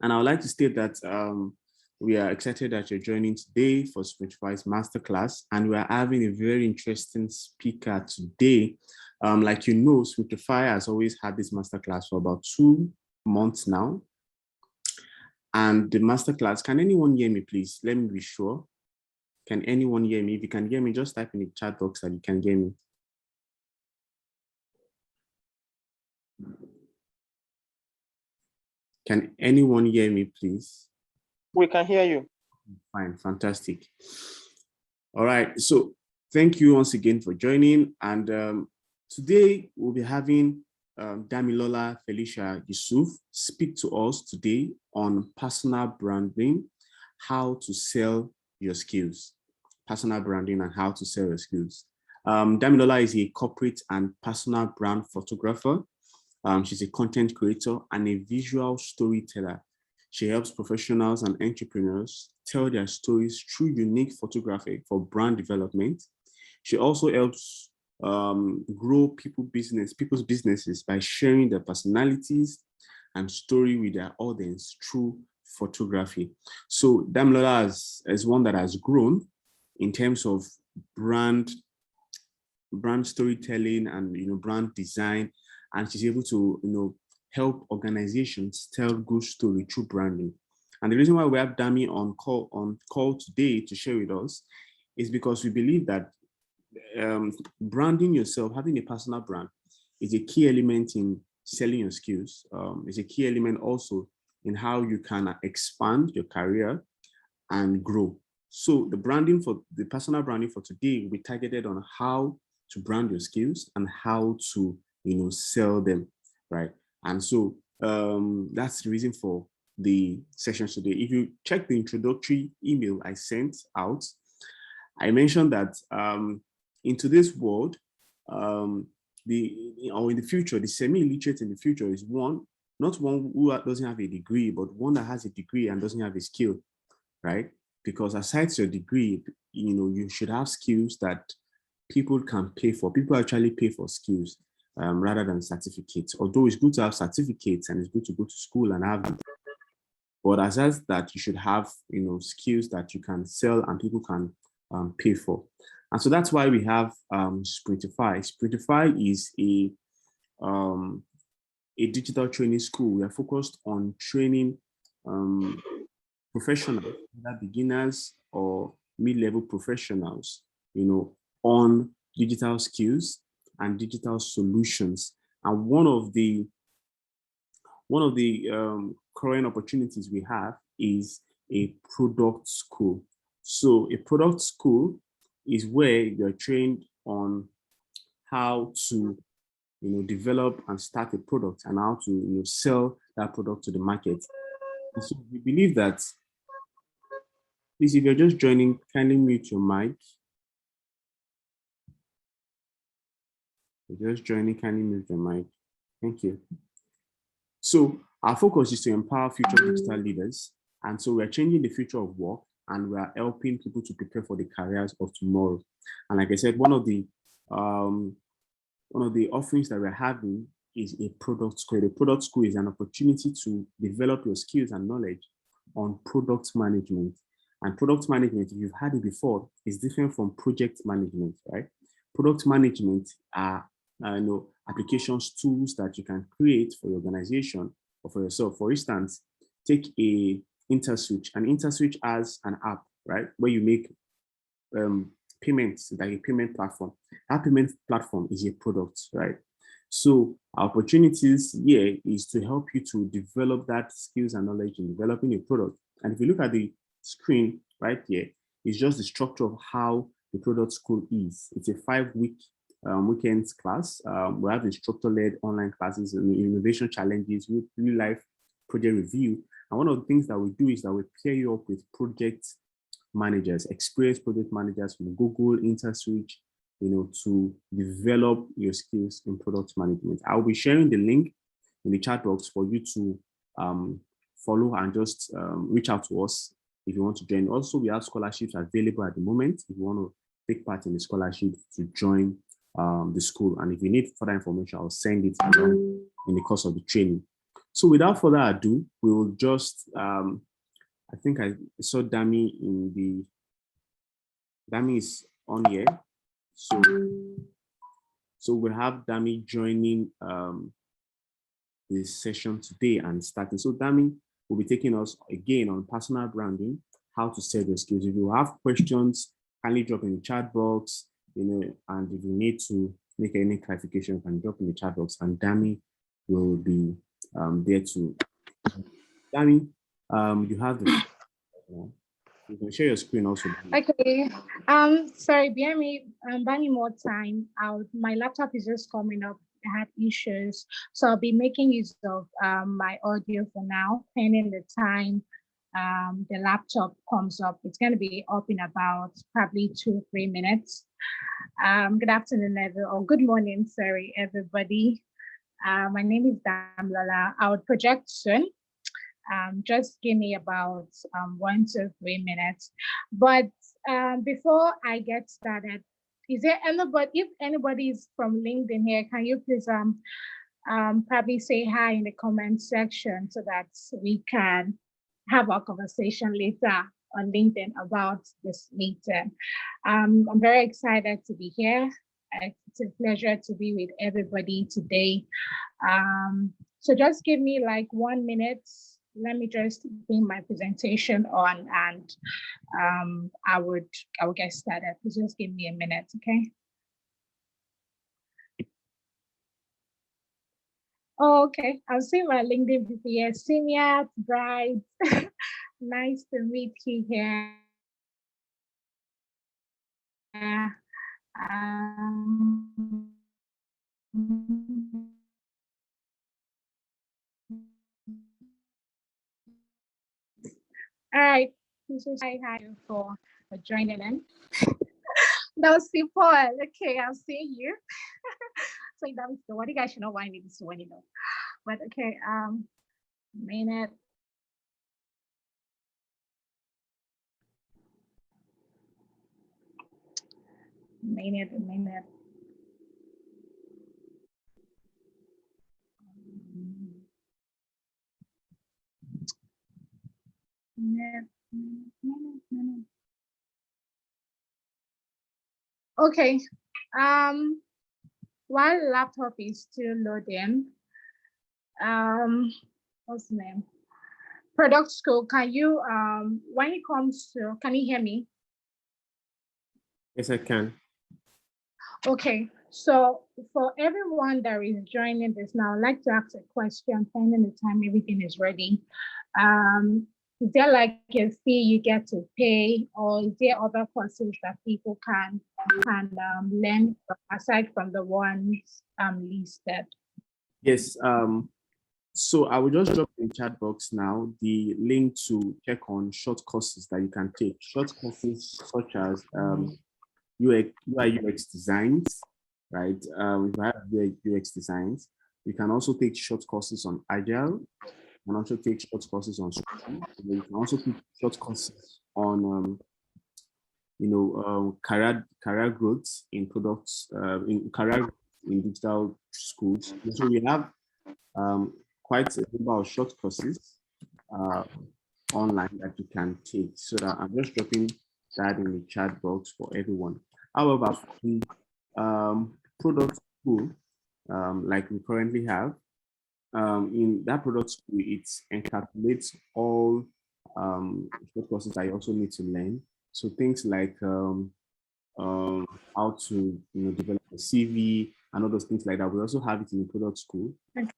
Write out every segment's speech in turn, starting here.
And I would like to state that we are excited that you're joining today for Sprintify's masterclass, and we are having a very interesting speaker today. Like you know, Sprintify has always had this masterclass for about 2 months now. And the masterclass, can anyone hear me, please? Let me be sure. Can anyone hear me? If you can hear me, just type in the chat box that you can hear me. Can anyone hear me, please? We can hear you. Fine, fantastic. All right, so thank you once again for joining. And today we'll be having Damilola Felicia Yusuf speak to us today on personal branding, how to sell your skills. Personal branding and how to sell your skills. Damilola is a corporate and personal brand photographer. She's a content creator and a visual storyteller. She helps professionals and entrepreneurs tell their stories through unique photography for brand development. She also helps grow people's businesses by sharing their personalities and story with their audience through photography. So Damilola is one that has grown in terms of brand storytelling and brand design, and she's able to help organizations tell good story through branding. And the reason why we have Dami on call today to share with us is because we believe that branding yourself, having a personal brand, is a key element in selling your skills. It's a key element also in how you can expand your career and grow. So the personal branding for today will be targeted on how to brand your skills and how to sell them, right? And so that's the reason for the session today. If you check the introductory email I sent out, I mentioned that in today's world, in the future, the semi-illiterate in the future is not one who doesn't have a degree, but one that has a degree and doesn't have a skill, right? Because aside your degree, you should have skills that people can pay for. People actually pay for skills rather than certificates. Although it's good to have certificates and it's good to go to school and have them, but as that, you should have skills that you can sell and people can pay for. And so that's why we have Sprintify. Sprintify is a digital training school. We are focused on training professionals, whether beginners or mid-level professionals, on digital skills and digital solutions. And one of the current opportunities we have is a product school. So a product school is where you're trained on how to develop and start a product and how to sell that product to the market. And so we believe that, please, if you're just joining, kindly mute your mic. If you're just joining, kindly mute your mic. Thank you. So our focus is to empower future digital leaders. And so we're changing the future of work and we are helping people to prepare for the careers of tomorrow. And like I said, one of the offerings that we're having is a product school. The product school is an opportunity to develop your skills and knowledge on product management. And product management, if you've had it before, is different from project management, right? Product management are applications, tools that you can create for your organization or for yourself. For instance, take a InterSwitch. An InterSwitch has an app, right, where you make payments, like a payment platform. That payment platform is a product, right? So our opportunities here is to help you to develop that skills and knowledge in developing a product. And if you look at the screen right here, it's just the structure of how the product school is. It's a 5-week weekends class. We have instructor-led online classes, innovation challenges, real life project review. And one of the things that we do is that we pair you up with project managers, experienced project managers from Google, InterSwitch, to develop your skills in product management. I'll be sharing the link in the chat box for you to follow and just reach out to us if you want to join. Also, we have scholarships available at the moment if you want to take part in the scholarship to join the school. And if you need further information, I'll send it in the course of the training. So without further ado, we will just, I think I saw Dami Dami is on here. So we'll have Dami joining this session today and starting. So Dami will be taking us again on personal branding, how to sell your skills. If you have questions, kindly drop in the chat box, and if you need to make any clarification, you can drop in the chat box, and Dami will be there to. Dami, you have the. You can share your screen also. Okay. Sorry, bear me more time. My laptop is just coming up. I had issues, so I'll be making use of my audio for now. Pending the time the laptop comes up, it's going to be up in about probably 2-3 minutes. Good afternoon, everyone, or good morning, sorry, everybody. My name is Damilola. I would project soon. Just give me about 1 to 3 minutes. But before I get started, is there anybody, if anybody is from LinkedIn here, can you please probably say hi in the comment section so that we can have our conversation later on LinkedIn about this meeting. I'm very excited to be here. It's a pleasure to be with everybody today. So just give me like 1 minute. Let me just bring my presentation on, and I will get started. Please just give me a minute, okay? Oh, okay. I've seen my LinkedIn people here. Senior, bright. Nice to meet you here. All right. Hi for joining in. That was simple. Okay, I'll see you. So that was the one. You guys should know why I need this one, But okay, minute. Minute. Okay. While laptop is still loading, what's the name? Product school. Can you when it comes to, can you hear me? Yes, I can. Okay, so for everyone that is joining this now, I'd like to ask a question, pending the time everything is ready. Is there like a fee you get to pay, or is there other courses that people can learn aside from the ones listed? Yes. So I will just drop in the chat box now the link to check on short courses that you can take. Short courses such as UI UX designs, right? If you have UI UX designs, you can also take short courses on Agile. You can also take short courses on Scrum. You can also take short courses on career growth in products, in career in digital schools. And so we have quite a number of short courses online that you can take. So that I'm just dropping that in the chat box for everyone. However, for the product school, like we currently have, in that product school, it encapsulates all short courses that you also need to learn. So things like how to develop a CV and all those things like that. We also have it in the product school. Okay.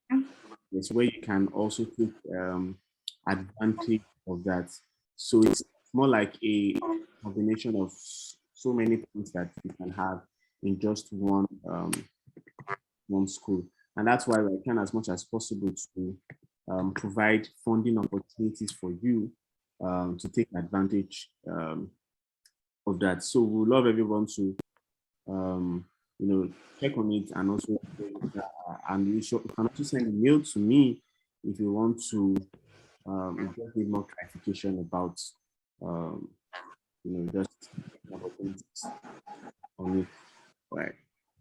It's where you can also take advantage of that. So it's more like a combination of so many things that you can have in just one school. And that's why we're trying as much as possible to provide funding opportunities for you to take advantage of that. So we love everyone to check on it, and also and you can also send a mail to me if you want to just need more clarification about just opportunities on it. Right.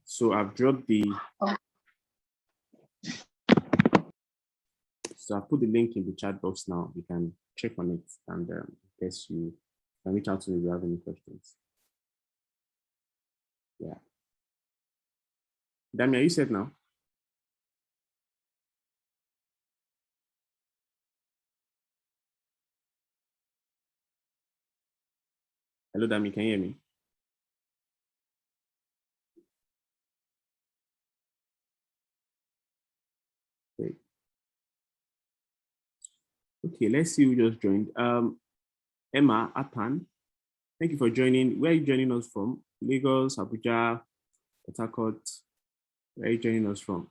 So I've dropped the So I'll put the link in the chat box now. You can check on it, and guess you can reach out to me if you have any questions. Yeah. Dami, are you set now? Hello, Dami, can you hear me? Great. Okay, let's see who just joined. Emma Apan, thank you for joining. Where are you joining us from? Lagos, Abuja, Port Harcourt. Where are you joining us from?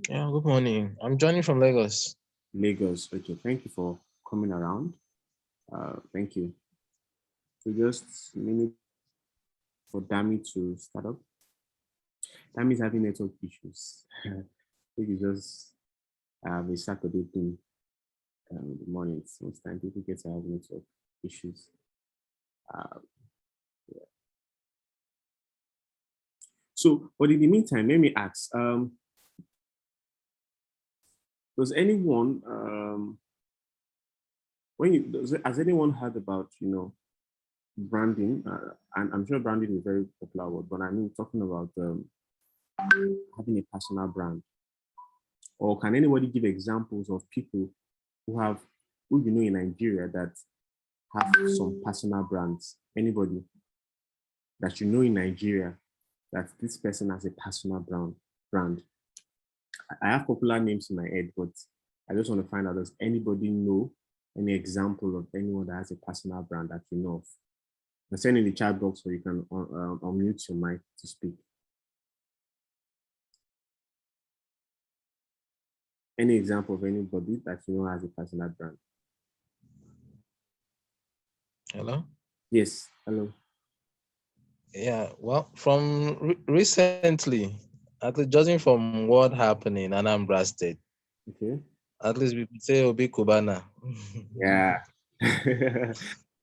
Yeah, good morning. I'm joining from Lagos. Lagos. Okay, thank you for coming around. Thank you. So just a minute for Dami to start up. Dami is having network issues. I think it's just a Saturday thing. In the mornings, most time people get to have network issues. Yeah. So, but in the meantime, let me ask, does anyone, has anyone heard about, branding? And I'm sure branding is a very popular word, but I mean, talking about having a personal brand. Or can anybody give examples of people who you know in Nigeria that have some personal brands? Anybody that you know in Nigeria that this person has a personal brand? I have popular names in my head, but I just want to find out, does anybody know any example of anyone that has a personal brand that you know of? And send in the chat box so you can unmute your mic to speak. Any example of anybody that you know has a personal brand? Hello? Yes, hello. Yeah, well, from recently, at least judging from what happened in Anambra State, Okay. at least we could say Obi Kubana. Yeah.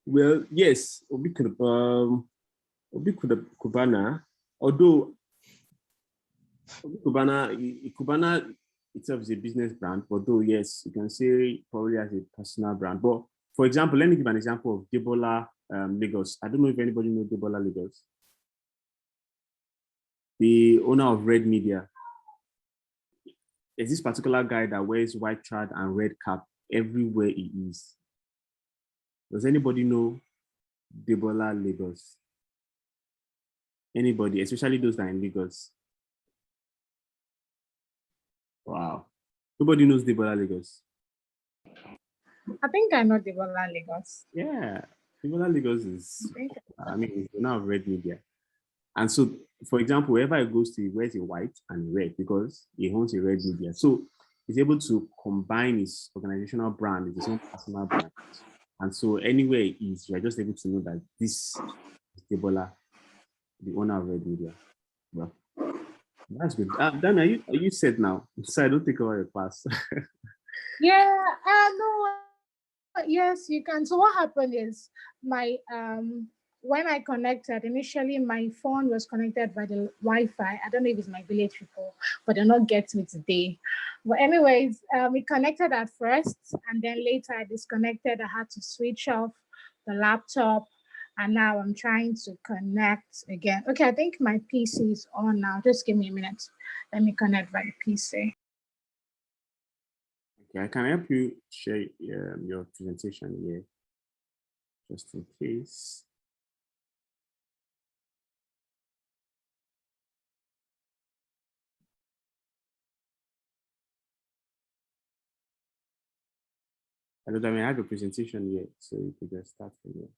Well, yes, Obi Kubana, although Obi Kubana itself is a business brand, but though, yes, you can say probably as a personal brand. But for example, let me give an example of Debola Lagos. I don't know if anybody knows Debola Lagos, the owner of Red Media. There's this particular guy that wears white shirt and red cap everywhere he is. Does anybody know Debola Lagos? Anybody, especially those that are in Lagos? Wow. Nobody knows Debola Lagos. I think I know Damilola Lagos. Yeah. Debola Lagos is, it's now Red Media. And so, for example, wherever he goes to, he wears a white and red because he owns a Red Media. So he's able to combine his organizational brand with his own personal brand. And so anywhere he is, you're just able to know that this is Debola, the owner of Red Media. Well, that's good. Dan, are you set now? So I don't take over your class. Yeah, no, yes, you can. So what happened is my when I connected, initially my phone was connected by the Wi-Fi. I don't know if it's my village people, but they're not getting me today. But anyways, it connected at first, and then later I disconnected. I had to switch off the laptop, and now I'm trying to connect again. Okay, I think my PC is on now. Just give me a minute. Let me connect by the PC. Okay, I can help you share your presentation here, just in case. Hello, I have a presentation here, so you could just start from here.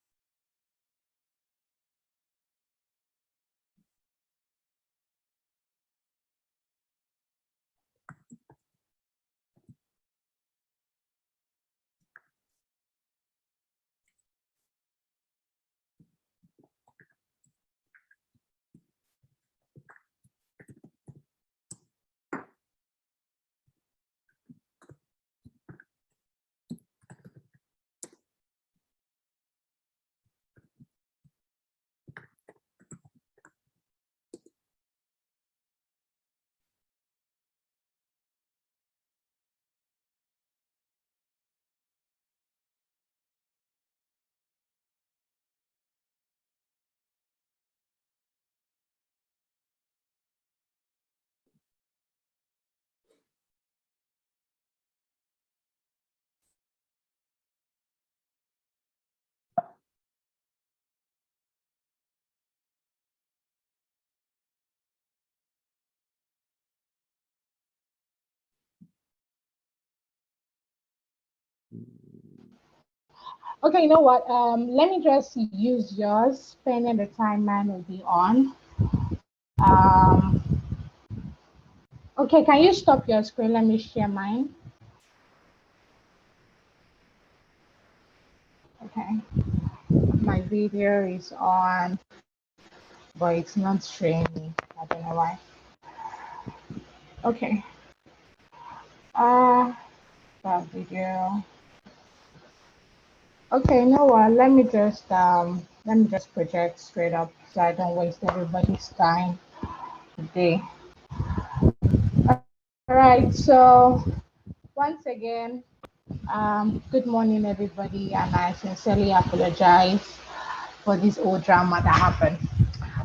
Okay, you know what? Let me just use yours, spending the time mine will be on. Um, okay, can you stop your screen? Let me share mine. Okay, my video is on, but it's not showing. I don't know why. Okay. Uh, that video. Okay, you know what? Let me just project straight up so I don't waste everybody's time today. All right, so once again, good morning, everybody, and I sincerely apologize for this old drama that happened.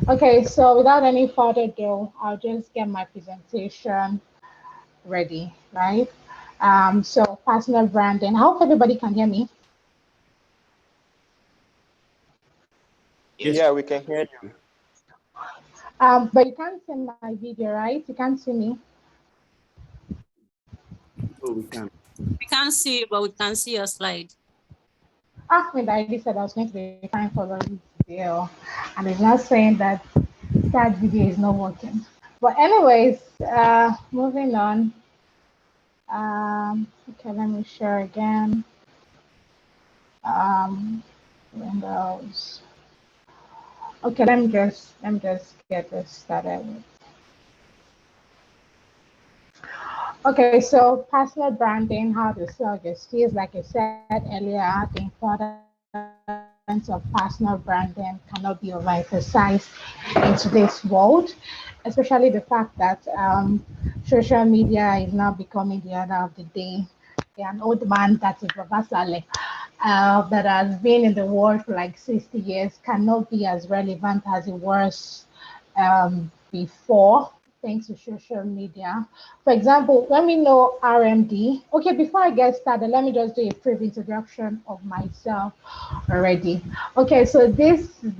Okay, so without any further ado, I'll just get my presentation ready, right? So personal branding. I hope everybody can hear me. Yes. Yeah, we can hear you. But you can't see my video, right? You can't see me. Oh, we can. We can't see you, but we can see your slide. Ahmed already said I was going to be fine for the video, and it's not saying that that video is not working. But anyways, moving on. Okay, let me share again. Windows. Okay, let me just get this started. Okay, so personal branding, how to sell your skills, like I said earlier, the importance of personal branding cannot be overemphasized in today's world, especially the fact that social media is now becoming the order of the day. An old man that is Babasale, that has been in the world for like 60 years cannot be as relevant as it was before, thanks to social media. For example, let me know RMD. Okay, before I get started, let me just do a brief introduction of myself already. Okay, so this is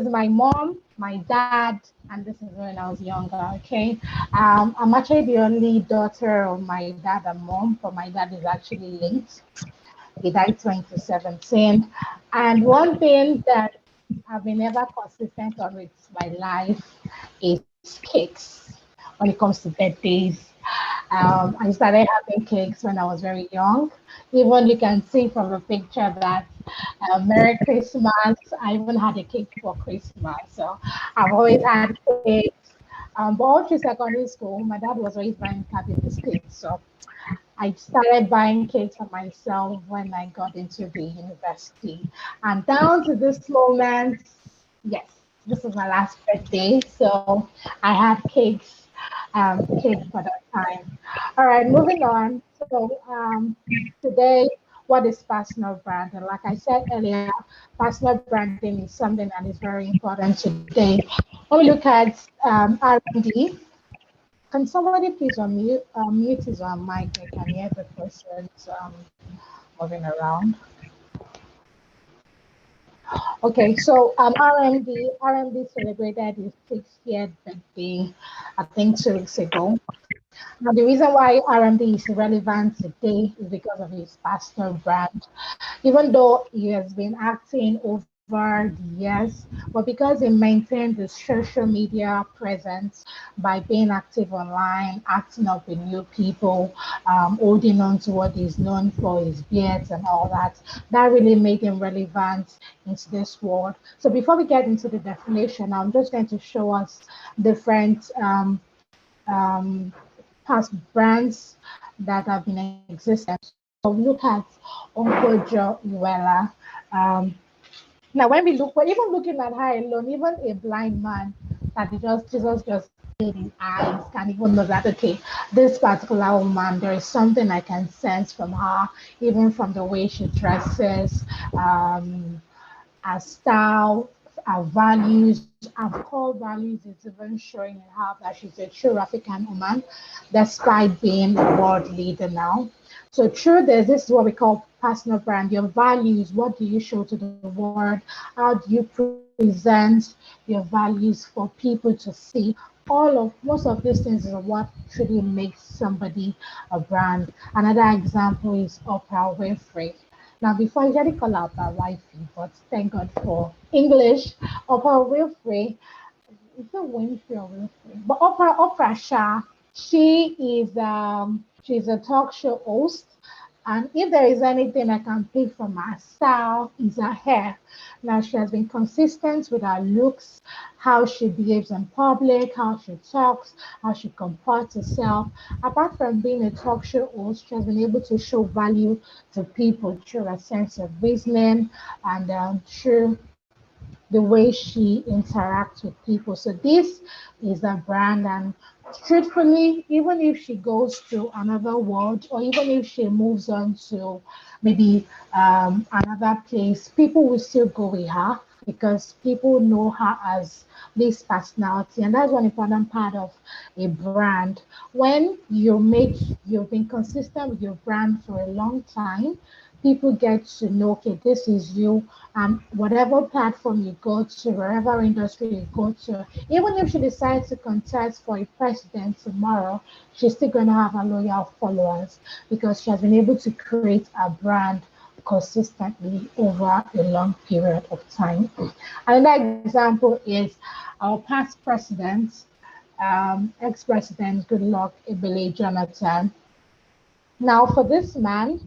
my mom, my dad, and this is when I was younger. Okay, I'm actually the only daughter of my dad and mom, but my dad is actually late. He died 2017. And one thing that I've been ever consistent on with my life is cakes when it comes to birthdays. I started having cakes when I was very young. Even you can see from the picture that Merry Christmas. I even had a cake for Christmas. So I've always had cakes. But all through secondary school, my dad was always buying cabbage biscuits. So I started buying cakes for myself when I got into the university. And down to this moment, yes, this was my last birthday. So I had cake for that time. All right, moving on. So today, what is personal branding? Like I said earlier, personal branding is something that is very important today. When we look at R&D, can somebody please mute his mic? I can hear the persons moving around. Okay, so RMD celebrated his 60th birthday, I think 2 weeks ago. Now, the reason why RMD is relevant today is because of his personal brand. Even though he has been acting over the years, but because he maintained his social media presence by being active online, acting up with new people, holding on to what he's known for, his beards and all that, that really made him relevant into this world. So before we get into the definition, I'm just going to show us different um, past brands that have been existing. So look at Uncle Joe Uella. Um, Now, when we look, we're even looking at her alone, even a blind man that Jesus just made his eyes can even know that, okay, this particular woman, there is something I can sense from her, even from the way she dresses, her style, her values, her core values is even showing in her that she's a true African woman, despite being a world leader now. So through this is what we call personal brand. Your values, what do you show to the world? How do you present your values for people to see? Most of these things is what truly makes somebody a brand. Another example is Oprah Winfrey. Now, before I usually call out my wifey, but thank God for English. Oprah Winfrey, is it Winfrey or Winfrey? But Oprah Shah, she's a talk show host. And if there is anything I can pick from her style, is her hair. Now she has been consistent with her looks, how she behaves in public, how she talks, how she comports herself. Apart from being a talk show host, she has been able to show value to people through a sense of reasoning and through the way she interacts with people. So this is a brand, and truthfully, even if she goes to another world, or even if she moves on to maybe another place, people will still go with her because people know her as this personality, and that's one important part of a brand. When you've been consistent with your brand for a long time, people get to know, okay, this is you. Whatever platform you go to, wherever industry you go to, even if she decides to contest for a president tomorrow, she's still going to have a loyal followers because she has been able to create a brand consistently over a long period of time. Another example is our past president, ex-president Goodluck Ebele Jonathan. Now, for this man,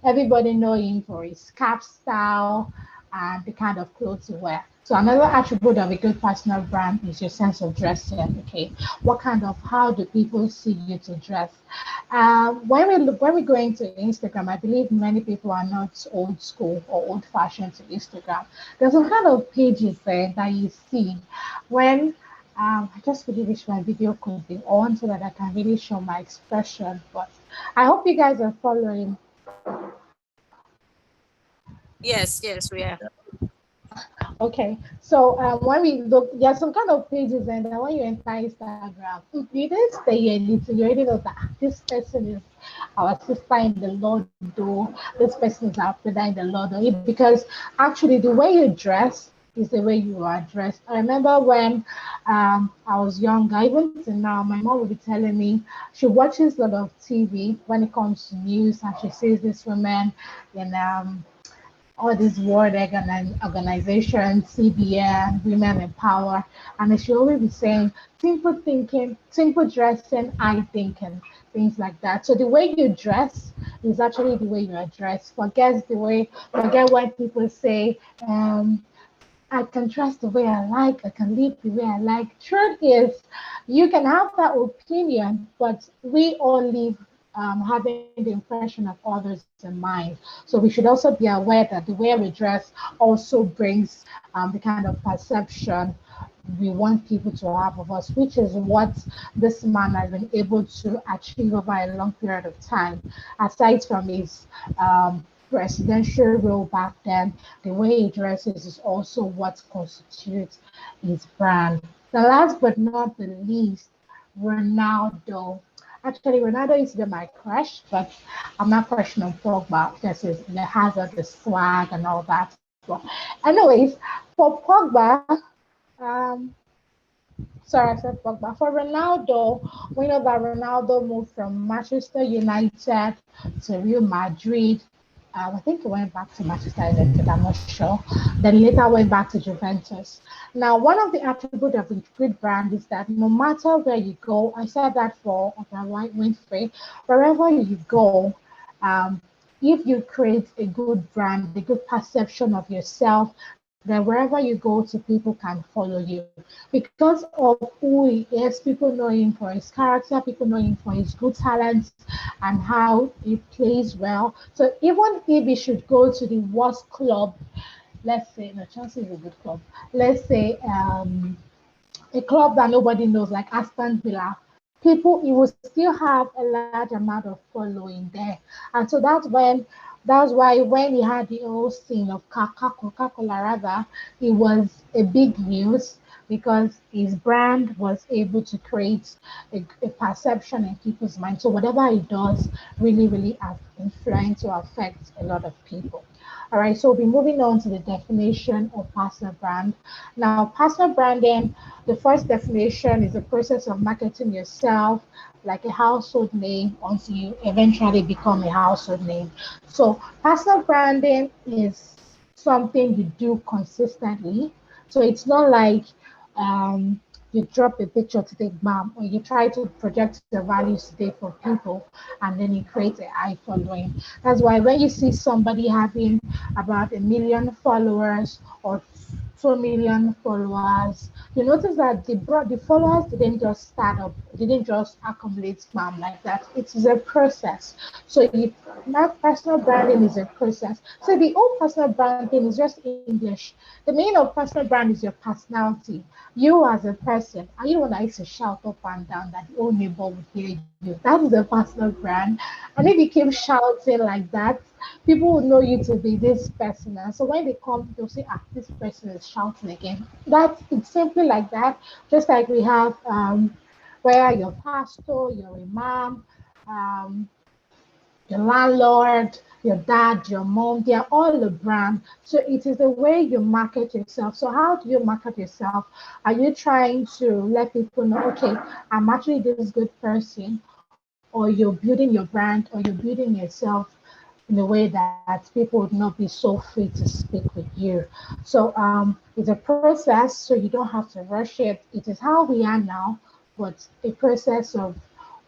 everybody know him for his scarf style and the kind of clothes he wear. So another attribute of a good personal brand is your sense of dressing. Okay, how do people see you to dress? When we go into Instagram, I believe many people are not old school or old fashioned to Instagram. There's some kind of pages there that you see when I just really wish my video could be on so that I can really show my expression. But I hope you guys are following. Yes, we are. Okay, so when we look, there's some kind of pages, and then when you enter Instagram, if you didn't stay here, you already know that this person is our sister in the Lord, though this person is our brother in the Lord, because actually the way you dress is the way you are dressed. I remember when I was younger, even till now, my mom would be telling me she watches a lot of TV when it comes to news, and she sees this woman in all these world organizations, CBN, Women in Power, and she always be saying simple thinking, simple dressing, I thinking, things like that. So the way you dress is actually the way you are dressed. Forget when people say, I can dress the way I like, I can live the way I like. Truth is, you can have that opinion, but we all live having the impression of others in mind. So we should also be aware that the way we dress also brings the kind of perception we want people to have of us, which is what this man has been able to achieve over a long period of time. Aside from his presidential role back then, the way he dresses is also what constitutes his brand. The last but not the least, Ronaldo. Actually, Ronaldo used to be my crush, but I'm not crushing on Pogba because he has all the swag and all that. But anyways, for Pogba, um, sorry, I said Pogba. For Ronaldo, we know that Ronaldo moved from Manchester United to Real Madrid. I think he went back to Manchester United, I'm not sure. Then later went back to Juventus. Now, one of the attributes of a good brand is that no matter where you go, I said that for Oprah Winfrey, wherever you go, um, if you create a good brand, a good perception of yourself, then wherever you go to, people can follow you. Because of who he is, people know him for his character, people know him for his good talents and how he plays well. So even if he should go to the worst club, let's say, no, Chelsea is a good club. Let's say a club that nobody knows, like Aston Villa, people, he will still have a large amount of following there. And so that's why when he had the whole scene of Coca-Cola rather, it was a big news because his brand was able to create a perception in people's mind. So whatever he does really, really influence or affects a lot of people. All right, so we'll be moving on to the definition of personal brand. Now, personal branding, the first definition is the process of marketing yourself like a household name until you eventually become a household name. So, personal branding is something you do consistently. So, it's not like you drop a picture today, bam, or you try to project your values today for people, and then you create an eye following. That's why when you see somebody having about 1 million followers or 2 million followers, you notice that the followers didn't just start up, didn't just accumulate spam like that. It is a process. So you that personal branding is a process. So the old personal branding is just English. The meaning of personal brand is your personality. You as a person, are you the one that used to shout up and down that the whole neighbor would hear you? That is the personal brand. And if you keep shouting like that, people will know you to be this person. And so when they come, they'll say, ah, this person is shouting again. That's it's simply like that. Just like we have where your pastor, your imam, um, your landlord, your dad, your mom, they are all a brand. So it is the way you market yourself. So how do you market yourself? Are you trying to let people know, okay, I'm actually this good person, or you're building your brand, or you're building yourself in a way that people would not be so free to speak with you. So it's a process, so you don't have to rush it. It is how we are now, but a process of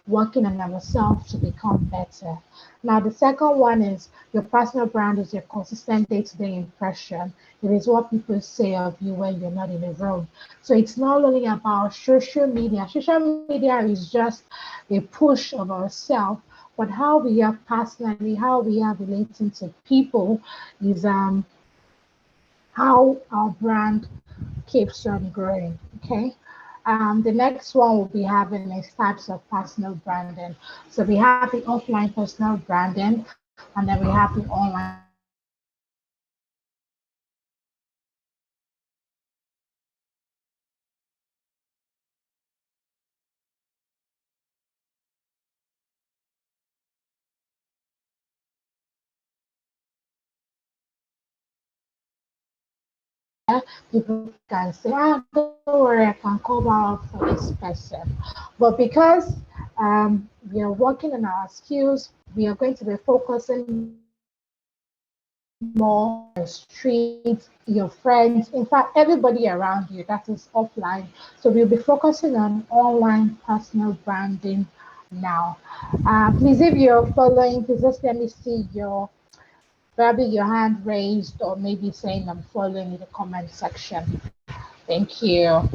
working on ourselves to become better. Now, the second one is your personal brand is your consistent day-to-day impression. It is what people say of you when you're not in the room. So it's not only about social media. Social media is just a push of ourselves, but how we are personally, how we are relating to people is how our brand keeps on growing. Okay. The next one we'll be having is types of personal branding. So we have the offline personal branding, and then we have the online personal branding. So the offline personal branding is where you market yourself physically, you market yourself physically, where people can say, ah, don't worry, I can cover up for this person. But because we are working on our skills, we are going to be focusing more on your streets, your friends, in fact, everybody around you that is offline. So we'll be focusing on online personal branding now. Please, if you're following, please just let me see your probably your hand raised or maybe saying I'm following in the comment section. Thank you.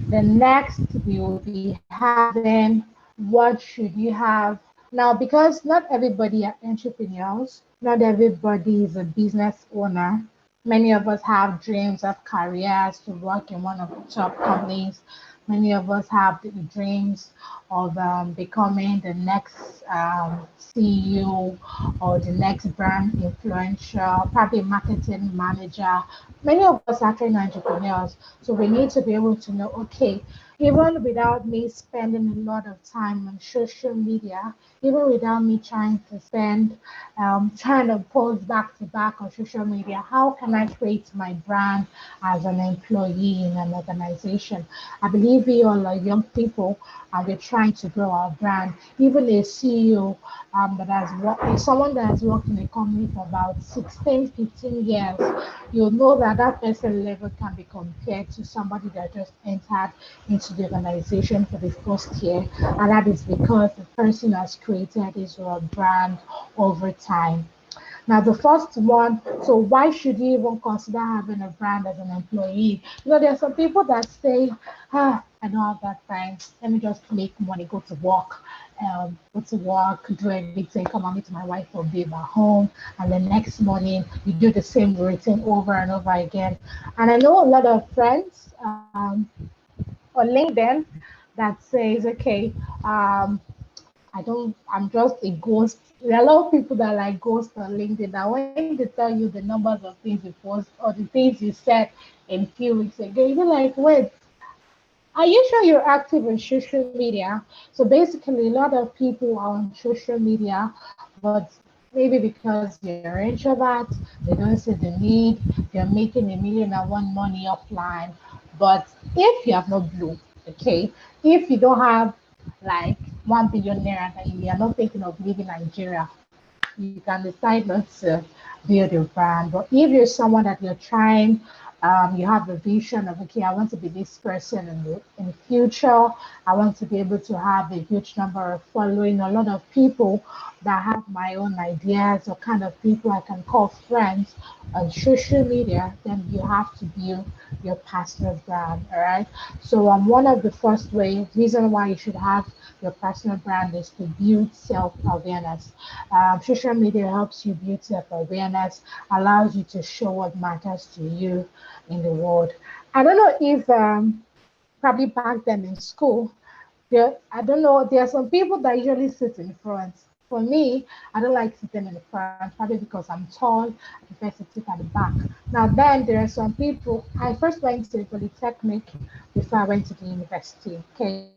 The next we will be having what should you have now, because not everybody are entrepreneurs, not everybody is a business owner. Many of us have dreams of careers to work in one of the top companies. Many of us have the dreams of becoming the next CEO or the next brand influencer, probably marketing manager. Many of us are actually entrepreneurs, so we need to be able to know, okay, even without me spending a lot of time on social media, even without me trying to spend, trying to post back to back on social media, how can I create my brand as an employee in an organization? I believe we all are young people and we're trying to grow our brand. Even a CEO that has worked, someone that has worked in a company for about 16, 15 years, you'll know that that person level can be compared to somebody that just entered into the organization for the first year. And that is because the person has created his or her brand over time. Now, the first one, so why should you even consider having a brand as an employee? You know, there are some people that say, ah, I don't have that time. Let me just make money, go to work, do everything, come and meet my wife or babe at home. And the next morning, you do the same routine over and over again. And I know a lot of friends on LinkedIn that says, okay, I'm just a ghost. There are a lot of people that are like ghosts on LinkedIn that when they tell you the numbers of things you post or the things you said in a few weeks ago, you're like, wait, are you sure you're active on social media? So basically, a lot of people are on social media, but Maybe because you're an introvert, they don't see the need, you're making 1,000,001 money offline. But if you have no blue, okay, if you don't have like 1 billion naira and you are not thinking of leaving Nigeria, you can decide not to build your brand. But if you're someone that you're trying, you have a vision of, okay, I want to be this person in the future. I want to be able to have a huge number of following, a lot of people that have my own ideas or kind of people I can call friends on social media, then you have to build your personal brand. All right. So one of the first reason why you should have your personal brand is to build self-awareness. Social media helps you build self-awareness, allows you to show what matters to you in the world. I don't know if probably back then in school, I don't know, there are some people that usually sit in front. For me, I don't like sitting in the front, probably because I'm tall. I prefer to sit at the back. Now, then there are some people. I first went to the polytechnic before I went to the university. Okay,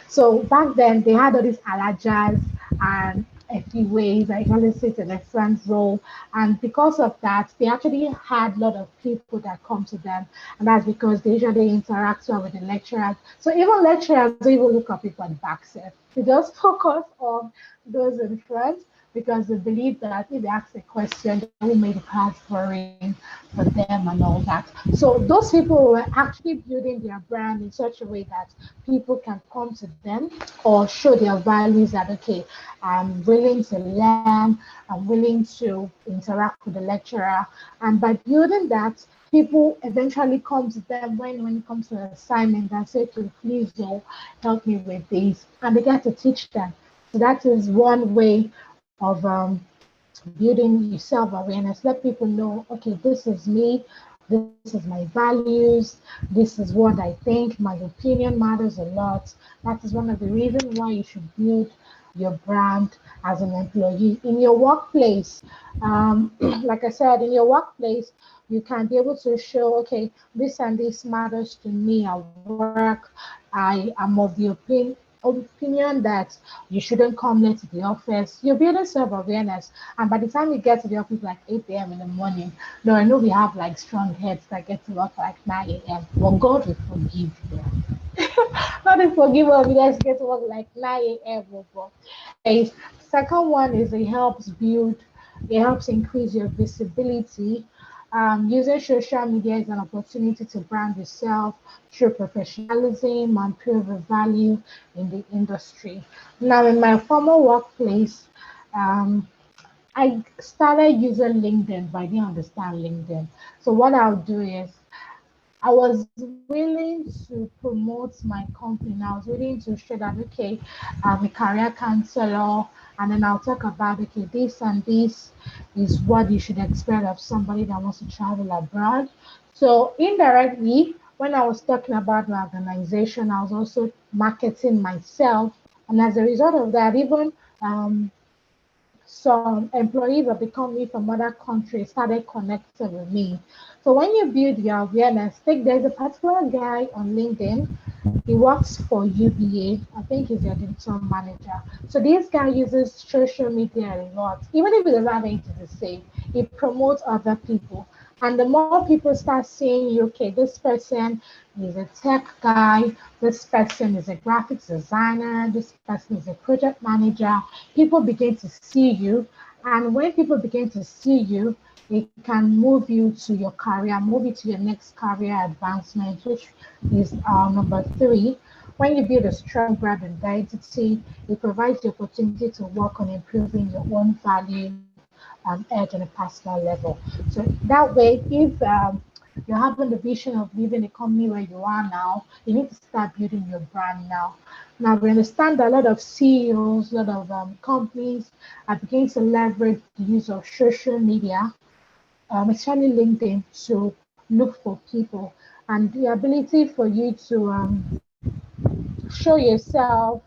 so back then they had all these alajas and a few ways. I usually sit in the front row, and because of that, they actually had a lot of people that come to them, and that's because they usually interact well with the lecturers. So even lecturers don't even look at people at the back set. They just focus on those in front because they believe that if they ask a question, they will make the class boring for them and all that. So those people were actually building their brand in such a way that people can come to them or show their values that, okay, I'm willing to learn, I'm willing to interact with the lecturer. And by building that, people eventually come to them when it comes to an assignment and say, okay, please do help me with this. And they get to teach them. So that is one way of building your self-awareness. Let people know, okay, this is me, this is my values, this is what I think, my opinion matters a lot. That is one of the reasons why you should build your brand as an employee. In your workplace, like I said, in your workplace, you can be able to show, okay, this and this matters to me at work. I am of the opinion that you shouldn't come late to the office. You're building self-awareness. And by the time you get to the office like 8 a.m. in the morning, no, I know we have like strong heads that get to work like 9 a.m. Well, God will forgive you. God will forgive us. You guys get to work like 9 a.m. But anyways, second one is it helps increase your visibility. Using social media is an opportunity to brand yourself, show professionalism, and prove your value in the industry. Now, in my former workplace, um, I started using LinkedIn, but I didn't understand LinkedIn. So what I'll do is I was willing to promote my company. I was willing to show that, okay, I'm a career counselor, and then I'll talk about, okay, this and this is what you should expect of somebody that wants to travel abroad. So indirectly, when I was talking about my organization, I was also marketing myself. And as a result of that, even some employees of the company from other countries started connecting with me. So when you build your awareness, there's a particular guy on LinkedIn. He works for UBA. I think he's a digital manager. So this guy uses social media a lot. Even if he doesn't have anything to say, he promotes other people. And the more people start seeing you, okay, this person is a tech guy, this person is a graphics designer, this person is a project manager, people begin to see you. And when people begin to see you, it can move you to your career, move you to your next career advancement, which is number three. When you build a strong brand identity, it provides the opportunity to work on improving your own value edge on a personal level. So that way, if you're having the vision of leaving the company where you are now, you need to start building your brand now. Now, we understand that a lot of CEOs, a lot of companies are beginning to leverage the use of social media, especially LinkedIn, to look for people. And the ability for you to show yourself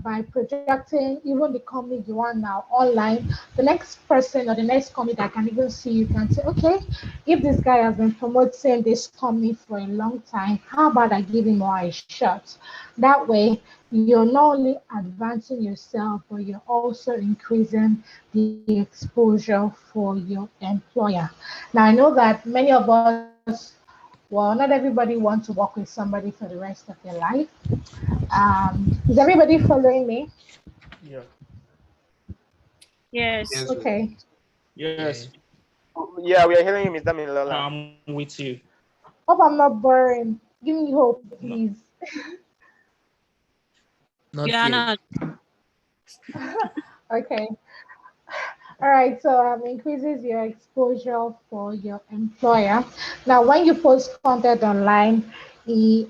by projecting even the company you are now online, the next person or the next company that can even see you can say, okay, if this guy has been promoting this company for a long time, how about I give him more a shot? That way, you're not only advancing yourself, but you're also increasing the exposure for your employer. Now, I know that many of us, well, not everybody wants to work with somebody for the rest of their life. Is everybody following me? Yeah. Yes. Yes. Okay. Yes. Yeah. Yeah, we are hearing you, Miss Damilola. I'm with you. Hope I'm not boring. Give me hope, No, please. not You are yet. not. Okay. All right. So increases your exposure for your employer. Now, when you post content online, it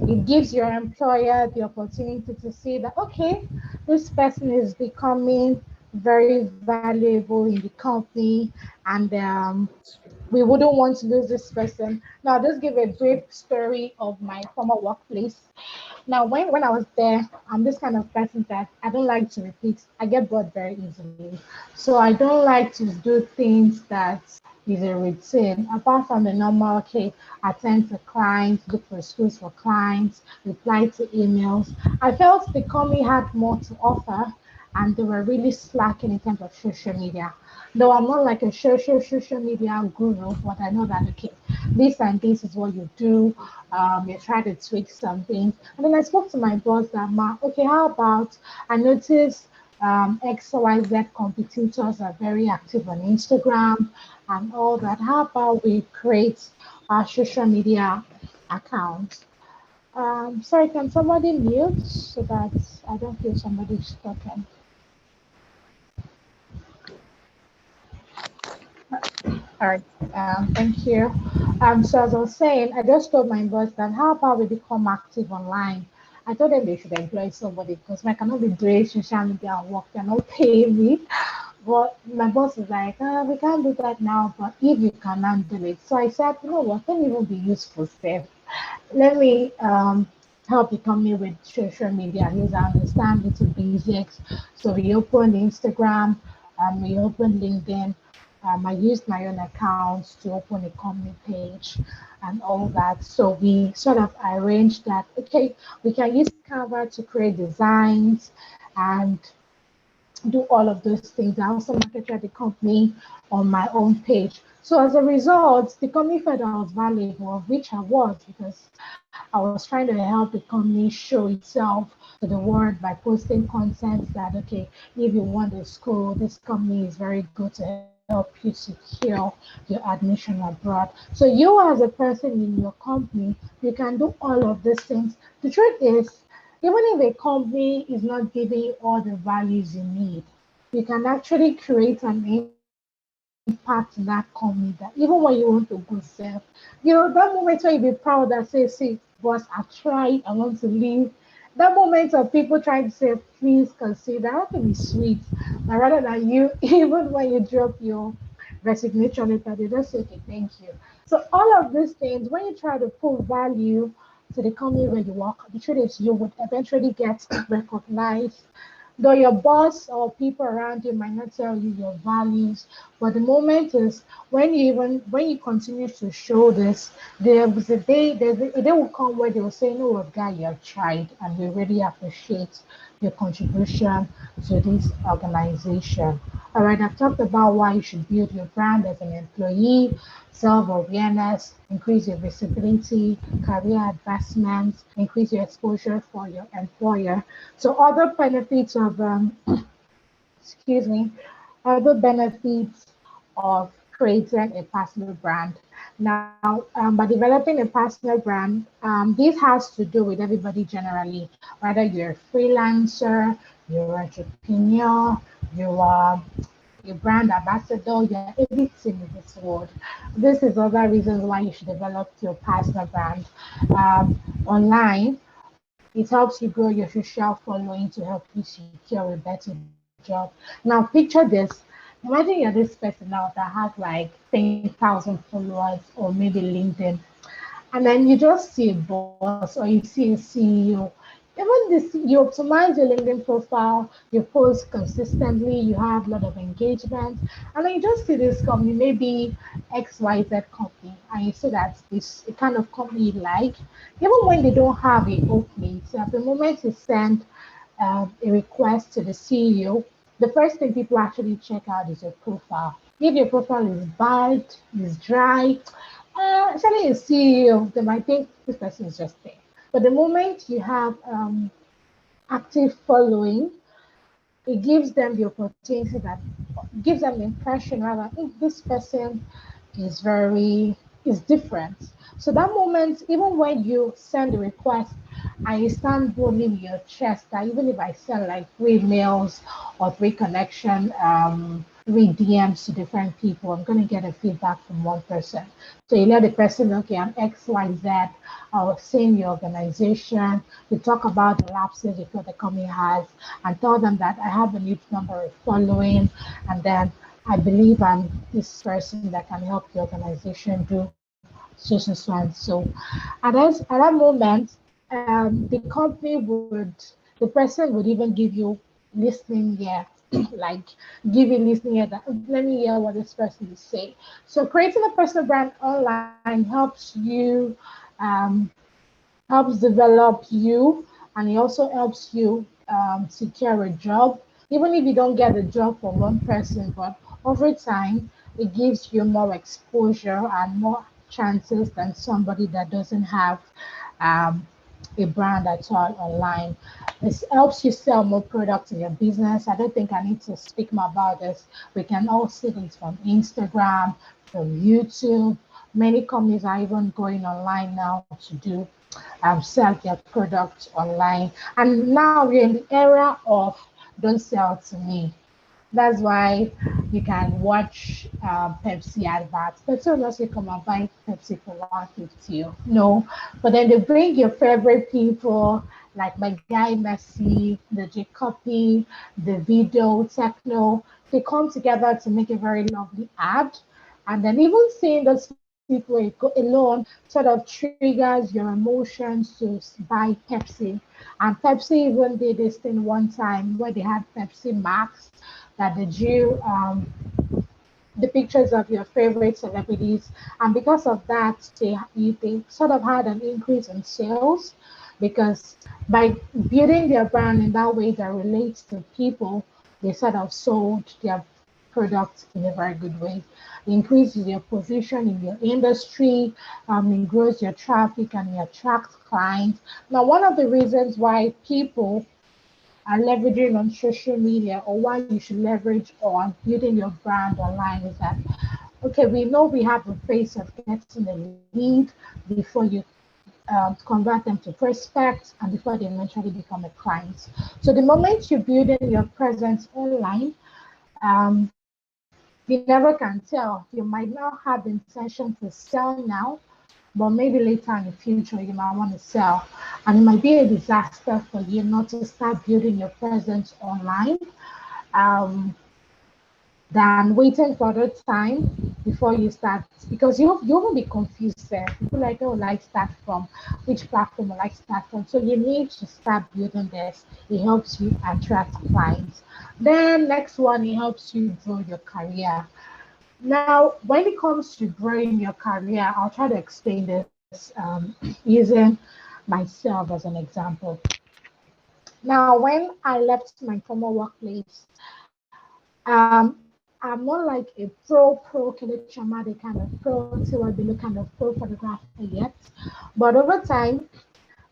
it gives your employer the opportunity to see that okay, this person is becoming very valuable in the company, and we wouldn't want to lose this person. Now, I'll just give a brief story of my former workplace. Now, when I was there, I'm this kind of person that I don't like to repeat. I get bored very easily. So I don't like to do things that is a routine. Apart from the normal, okay, attend to clients, look for schools for clients, reply to emails. I felt the company had more to offer and they were really slacking in terms of social media. Though I'm not like a social media guru, but I know that okay, this and this is what you do. You try to tweak something. And then I spoke to my boss that okay, how about I noticed XYZ competitors are very active on Instagram and all that. How about we create our social media account? Sorry, can somebody mute so that I don't feel somebody's talking? All right, thank you. So as I was saying, I just told my boss that how about we become active online? I told them they should employ somebody because I cannot be doing social media work. They're not paying me. But my boss is like, we can't do that now, but if you can handle it. So I said, you know what, let me even be useful, Steph. Let me help the company with social media. Yes, I understand little basics. So we opened Instagram, we opened LinkedIn. I used my own accounts to open a company page and all that. So we sort of arranged that, okay, we can use Canva to create designs and do all of those things. I also marketed the company on my own page. So as a result, the company felt I was valuable, which I was because I was trying to help the company show itself to the world by posting content that okay, if you want to school, this company is very good to help you secure your admission abroad. So you as a person in your company, you can do all of these things. The truth is, even if a company is not giving you all the values you need, you can actually create an impact in that company that even when you want to go self, that moment where you be proud that say, see, boss, I tried, I want to leave. That moment of people trying to say, please consider, that can be sweet. But rather than you, even when you drop your resignation letter, they just say, okay, thank you. So all of these things, when you try to pull value to the company where you work, the truth is you would eventually get recognized. Though your boss or people around you might not tell you your values, but the moment is when you continue to show this, there's a day will come where they will say, "No, what guy, you have tried, and we really appreciate your contribution to this organization." All right, I've talked about why you should build your brand as an employee, self-awareness, increase your visibility, career advancement, increase your exposure for your employer. So other benefits of excuse me, other benefits of creating a personal brand. Now, by developing a personal brand, this has to do with everybody generally, whether you're a freelancer, you're an entrepreneur, you are a brand ambassador, you're everything in this world. This is other reasons why you should develop your personal brand. Online, it helps you grow your social following to help you secure a better job. Now, picture this. Imagine you're this person now that has like 10,000 followers or maybe LinkedIn, and then you just see a boss or you see a CEO even this, you optimize your LinkedIn profile, you post consistently, you have a lot of engagement, and then you just see this company, maybe XYZ company, and you see that it's the kind of company you like, even when they don't have a opening. So at the moment you send a request to the CEO, the first thing people actually check out is your profile. If your profile is bad, is dry, especially a CEO, they might think this person is just there. But the moment you have active following, it gives them the opportunity that gives them the impression rather if this person is very is different. So that moment, even when you send a request and you stand boldly in your chest that even if I send like 3 mails or 3 connection, 3 DMs to different people, I'm gonna get a feedback from one person. So you let the person know, okay, I'm XYZ, I'll send your organization, we talk about the lapses you feel the company has, and tell them that I have a huge number of following, and then I believe I'm this person that can help the organization do so and so. At that moment, the company would, the person would even give you listening ear, like give you listening ear that let me hear what this person is saying. So creating a personal brand online helps you, um, helps develop you, and it also helps you secure a job. Even if you don't get a job from one person, but over time, it gives you more exposure and more chances than somebody that doesn't have um, a brand at all online. It helps you sell more products in your business. I don't think I need to speak more about this. We can all see this from Instagram, from YouTube. Many companies are even going online now to do sell their products online. And now we're in the era of don't sell to me. That's why you can watch Pepsi adverts. Pepsi will not say come and buy Pepsi for 150. No, but then they bring your favorite people like my guy Messi, the Jacopi, the video Techno. They come together to make a very lovely ad. And then even seeing those people alone sort of triggers your emotions to buy Pepsi. And Pepsi even did this thing one time where they had Pepsi Max that they drew the pictures of your favorite celebrities, and because of that, they sort of had an increase in sales because by building their brand in that way that relates to people, they sort of sold their products in a very good way. It increases your position in your industry, it grows your traffic, and you attract clients. Now, one of the reasons why people are leveraging on social media or why you should leverage on building your brand online is that okay, we know we have a phase of getting a lead before you convert them to prospects and before they eventually become a client. So the moment you build in your presence online, you never can tell. You might not have the intention to sell now, but maybe later in the future you might want to sell. And it might be a disaster for you not to start building your presence online um, than waiting for the time before you start because you won't be confused there. People like, oh, like start from which platform I like start from. So you need to start building this. It helps you attract clients. Then next one, it helps you grow your career. Now, when it comes to growing your career, I'll try to explain this using myself as an example. Now, when I left my former workplace, um, I'm not like a pro Kelechama, the kind of pro Tiwabilo kind of pro photographer yet. But over time,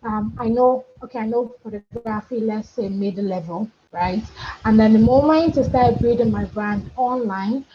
I know, okay, I know photography, let's say mid-level, right? And then the moment I start building my brand online,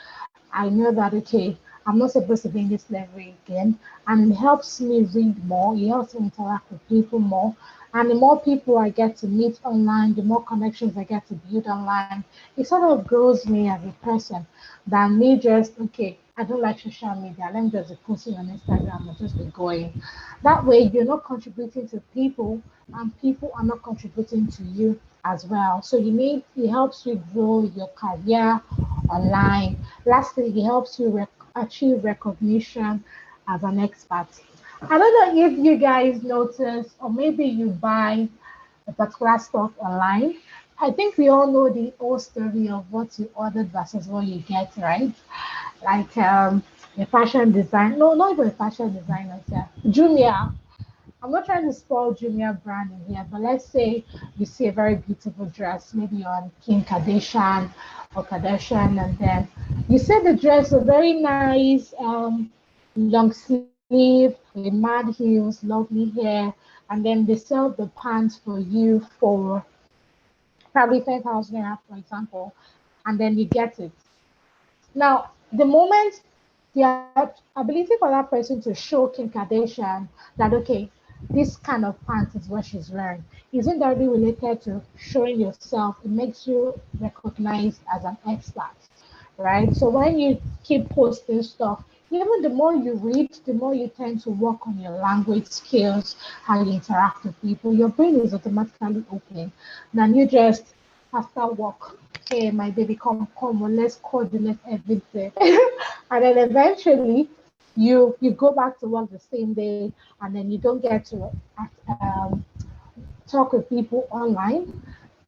I know that, okay, I'm not supposed to be in this level again. And it helps me read more, it helps me interact with people more. And the more people I get to meet online, the more connections I get to build online, it sort of grows me as a person than me just, okay, I don't like social media. Let me just be posting on Instagram and just be going. That way, you're not contributing to people, and people are not contributing to you as well. So you need it helps you grow your career online. Lastly, it helps you achieve recognition as an expert. I don't know if you guys notice, or maybe you buy a particular stuff online. I think we all know the whole story of what you ordered versus what you get, right? Like a fashion design, no, not even a fashion designer, yeah. Jumia. I'm not trying to spoil Jumia brand in here, but let's say you see a very beautiful dress, maybe on Kim Kardashian or Kardashian, and then you see the dress, a very nice long sleeve with mad heels, lovely hair, and then they sell the pants for you for probably 10,000 naira, for example, and then you get it. Now, the moment the ability for that person to show Kim Kardashian that, okay, this kind of pants is what she's wearing, isn't directly related to showing yourself. It makes you recognized as an expert, right? So when you keep posting stuff, even the more you read, the more you tend to work on your language skills, how you interact with people. Your brain is automatically open. Then you just after work, hey, my baby, come, well, let's coordinate everything. And then eventually you go back to work the same day, and then you don't get to um, talk with people online.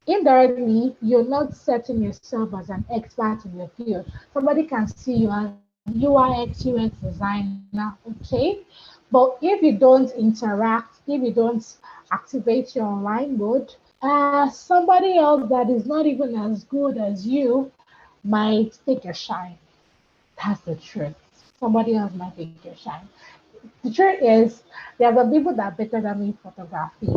Indirectly, you're not setting yourself as an expert in your field. Somebody can see you as UI UX designer, okay? But if you don't interact, if you don't activate your online mode, somebody else that is not even as good as you might take your shine. That's the truth. Somebody else might take your shine. The truth is, there are some people that are better than me in photography.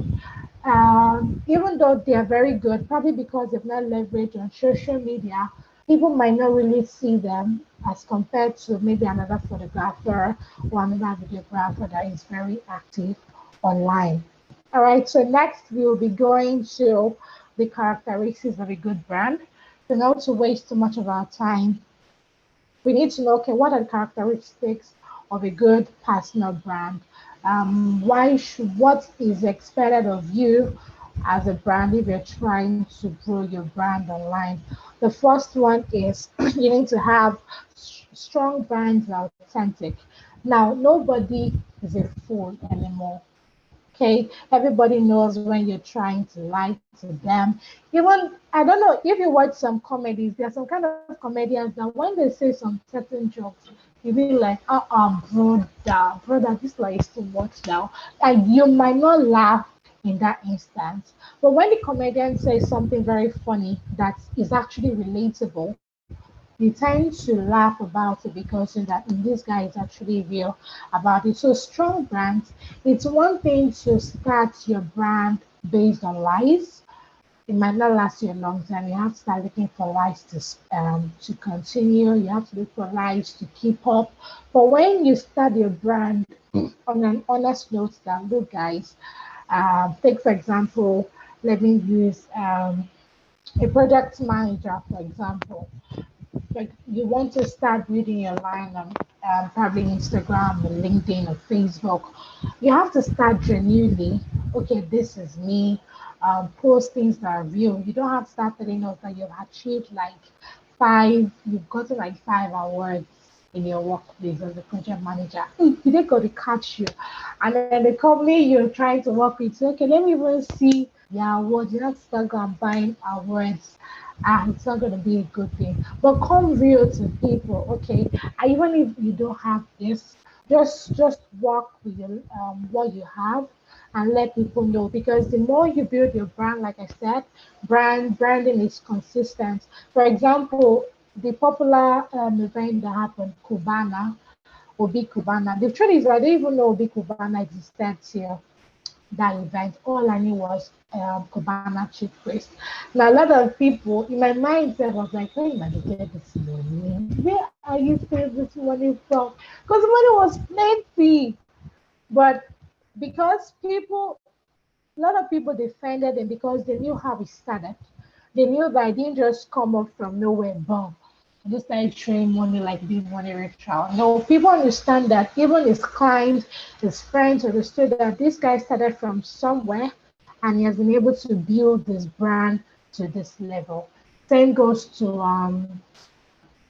Even though they are very good, probably because they've not leveraged on social media, people might not really see them as compared to maybe another photographer or another videographer that is very active online. All right, so next we will be going to the characteristics of a good brand. So not to waste too much of our time, we need to know, okay, what are the characteristics of a good personal brand? What is expected of you as a brand if you're trying to grow your brand online? The first one is you need to have strong brands that are authentic. Now, nobody is a fool anymore. Okay, everybody knows when you're trying to lie to them. Even I don't know if you watch some comedies, there are some kind of comedians that when they say some certain jokes, you be like, brother, this like is too much now. And you might not laugh in that instance. But when the comedian says something very funny that is actually relatable, you tend to laugh about it because you know that this guy is actually real about it. So strong brands, it's one thing to start your brand based on lies. It might not last you a long time. You have to start looking for lies to continue. You have to look for lies to keep up. But when you start your brand on an honest note, that look, guys, take for example, let me use a project manager, for example, like you want to start building your line on probably Instagram or LinkedIn or Facebook, you have to start genuinely. Okay, this is me. Post things that are real. You don't have to start telling us that you've achieved like you've gotten like 5 awards in your workplace as a project manager. They got to catch you, and then the company you're trying to work with, say, okay, let me even see your awards. You have to start going buying awards. It's not going to be a good thing. But come real to people, okay? Even if you don't have this, just work with what you have and let people know. Because the more you build your brand, like I said, branding is consistent. For example, the popular event that happened, Cubana, Obi Cubana. The truth is, I didn't even know Obi Cubana existed till that event. All I knew was Cubana chief priest. Now, a lot of people in my mindset was like, where am I to get this money? Where are you saving this money from? Because the money was plenty. But because a lot of people defended him because they knew how he started. They knew that I didn't just come up from nowhere, boom. I just started showing money like this money ritual. No, people understand that even his clients, his friends understood that this guy started from somewhere and he has been able to build this brand to this level. Same goes to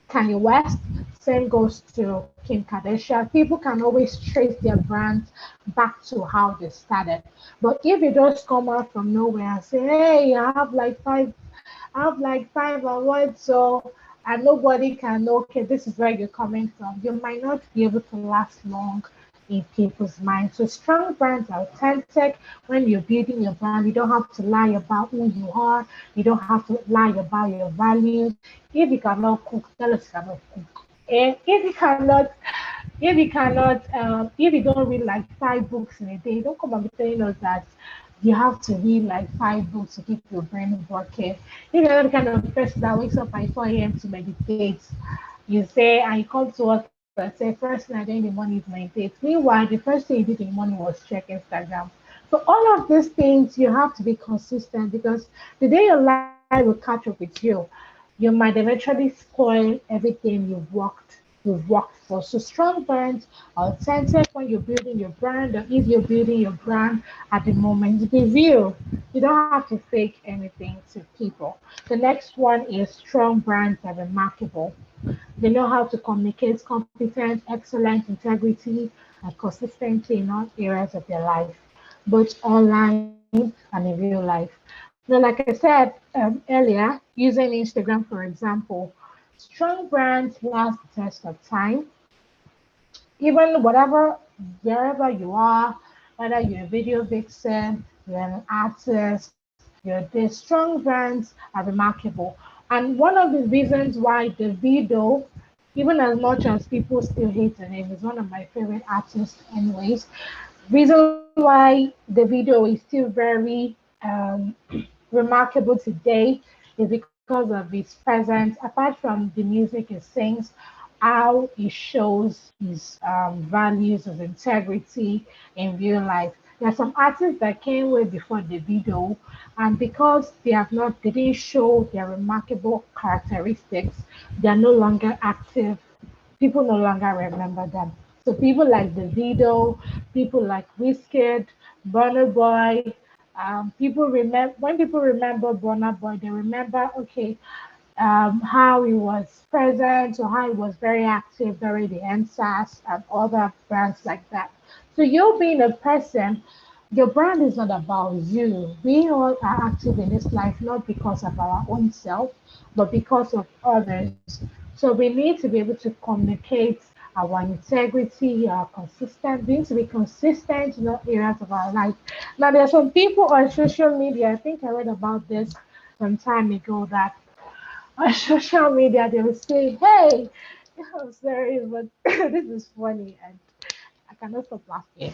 Kanye West. Same goes to Kim Kardashian. People can always trace their brands back to how they started. But if you just come out from nowhere and say, "Hey, I have like five awards, so and nobody can know, okay, this is where you're coming from," you might not be able to last long in people's minds. So strong brands are authentic. When you're building your brand, you don't have to lie about who you are. You don't have to lie about your values. If you cannot cook, tell us you cannot cook. And if you don't read like five books in a day, don't come and be telling us that you have to read like five books to keep your brain working. If you're not the kind of person that wakes up by 4 a.m. to meditate, you say, and you come to us and say, first thing I do in the morning is meditate. Meanwhile, the first thing you did in the morning was check Instagram. So all of these things, you have to be consistent because the day your life will catch up with you might eventually spoil everything you've worked for. So strong brands are authentic when you're building your brand, or if you're building your brand at the moment. Be real. You don't have to fake anything to people. The next one is strong brands are remarkable. They know how to communicate competent, excellent integrity, and consistency in all areas of their life, both online and in real life. Now, like I said earlier, using Instagram for example, strong brands last the test of time. Even wherever you are, whether you're a video vixen, you're an artist, the strong brands are remarkable. And one of the reasons why the video, even as much as people still hate the name, is one of my favorite artists, anyways. Reason why the video is still very remarkable today is because of his presence. Apart from the music he sings, how he shows his values, his integrity in real life. There are some artists that came way before the video, and because they didn't show their remarkable characteristics, they are no longer active. People no longer remember them. So people like Davido, people like Wizkid, Burna Boy, people remember when people remember Burna Boy, they remember, okay, how he was present or how he was very active during the NSAS and other brands like that. So you being a person, your brand is not about you. We all are active in this life not because of our own self, but because of others. So we need to be able to communicate our integrity, our consistent. We need to be consistent in all areas of our life. Now, there are some people on social media. I think I read about this some time ago that on social media they will say, "Hey, I'm sorry, but this is funny," and I cannot stop laughing.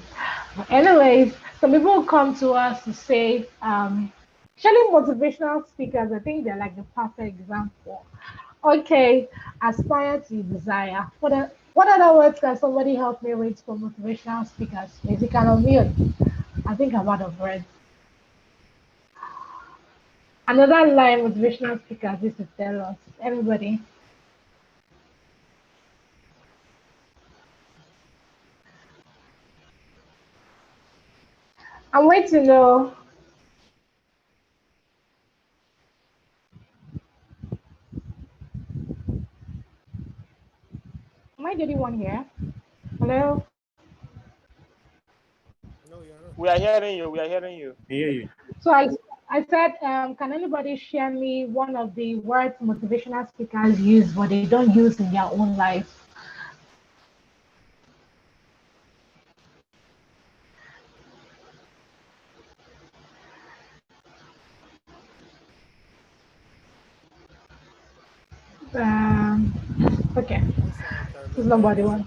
But anyways, some people will come to us to say, actually motivational speakers, I think they're like the perfect example. Okay, aspire to desire. What other words can somebody help me with for motivational speakers? If you can unmute, I think I'm out of words. Another line motivational speakers is to tell us, everybody. I'm waiting to know. Am I the only one here? Hello? No, you're not. We are hearing you. We are hearing you. I hear you. So I said, can anybody share me one of the words motivational speakers use but they don't use in their own life? Um, okay, If I can there's remember nobody any. one.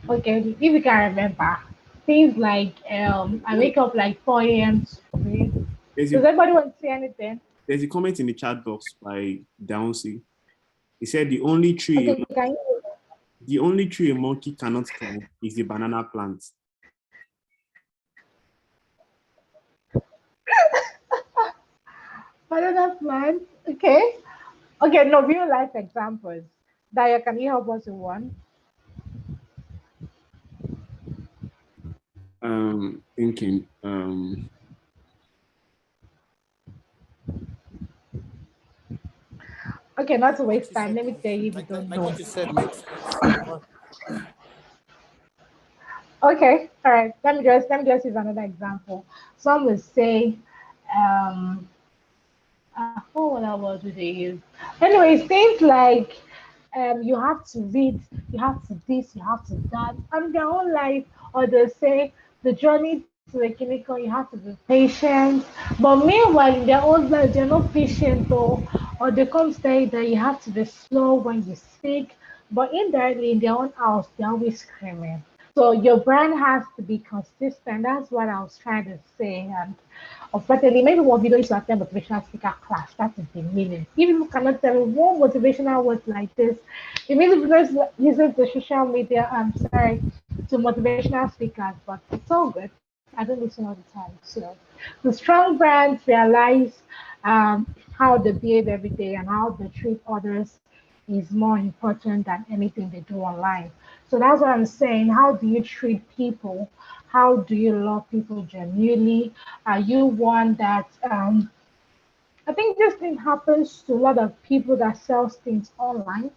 Okay, if you can remember, things like I wake up like 4 a.m. to read. There's Does a anybody want to say anything? there's a comment in the chat box by Downsy. He said Okay, can you? the only tree a monkey cannot climb is the banana plant. Banana plant. Okay. Okay, no real life examples. Daya, can you help us with one? Thinking. Okay, not to waste time. Let me tell you if you don't Like know. what you said makes sense. Okay, all right. Let me just use another example. Some will say, um, what other word do they use? Anyways, things like you have to read, you have to this, you have to that, and their own life, or they say the journey to the clinical, you have to be patient. But meanwhile, in their own life, they're not patient, or they come say that you have to be slow when you speak. But indirectly, in their own house, they're always screaming. So your brand has to be consistent. That's what I was trying to say. And unfortunately, maybe one video is to attend motivational speaker class. That is the meaning. If you cannot tell me one motivational words like this, it means you just listen to social media. I'm sorry, to motivational speakers, but it's all good. I don't listen all the time. So the strong brands realize how they behave every day and how they treat others is more important than anything they do online. So that's what I'm saying. How do you treat people? How do you love people genuinely? Are you one that I think this thing happens to a lot of people that sells things online,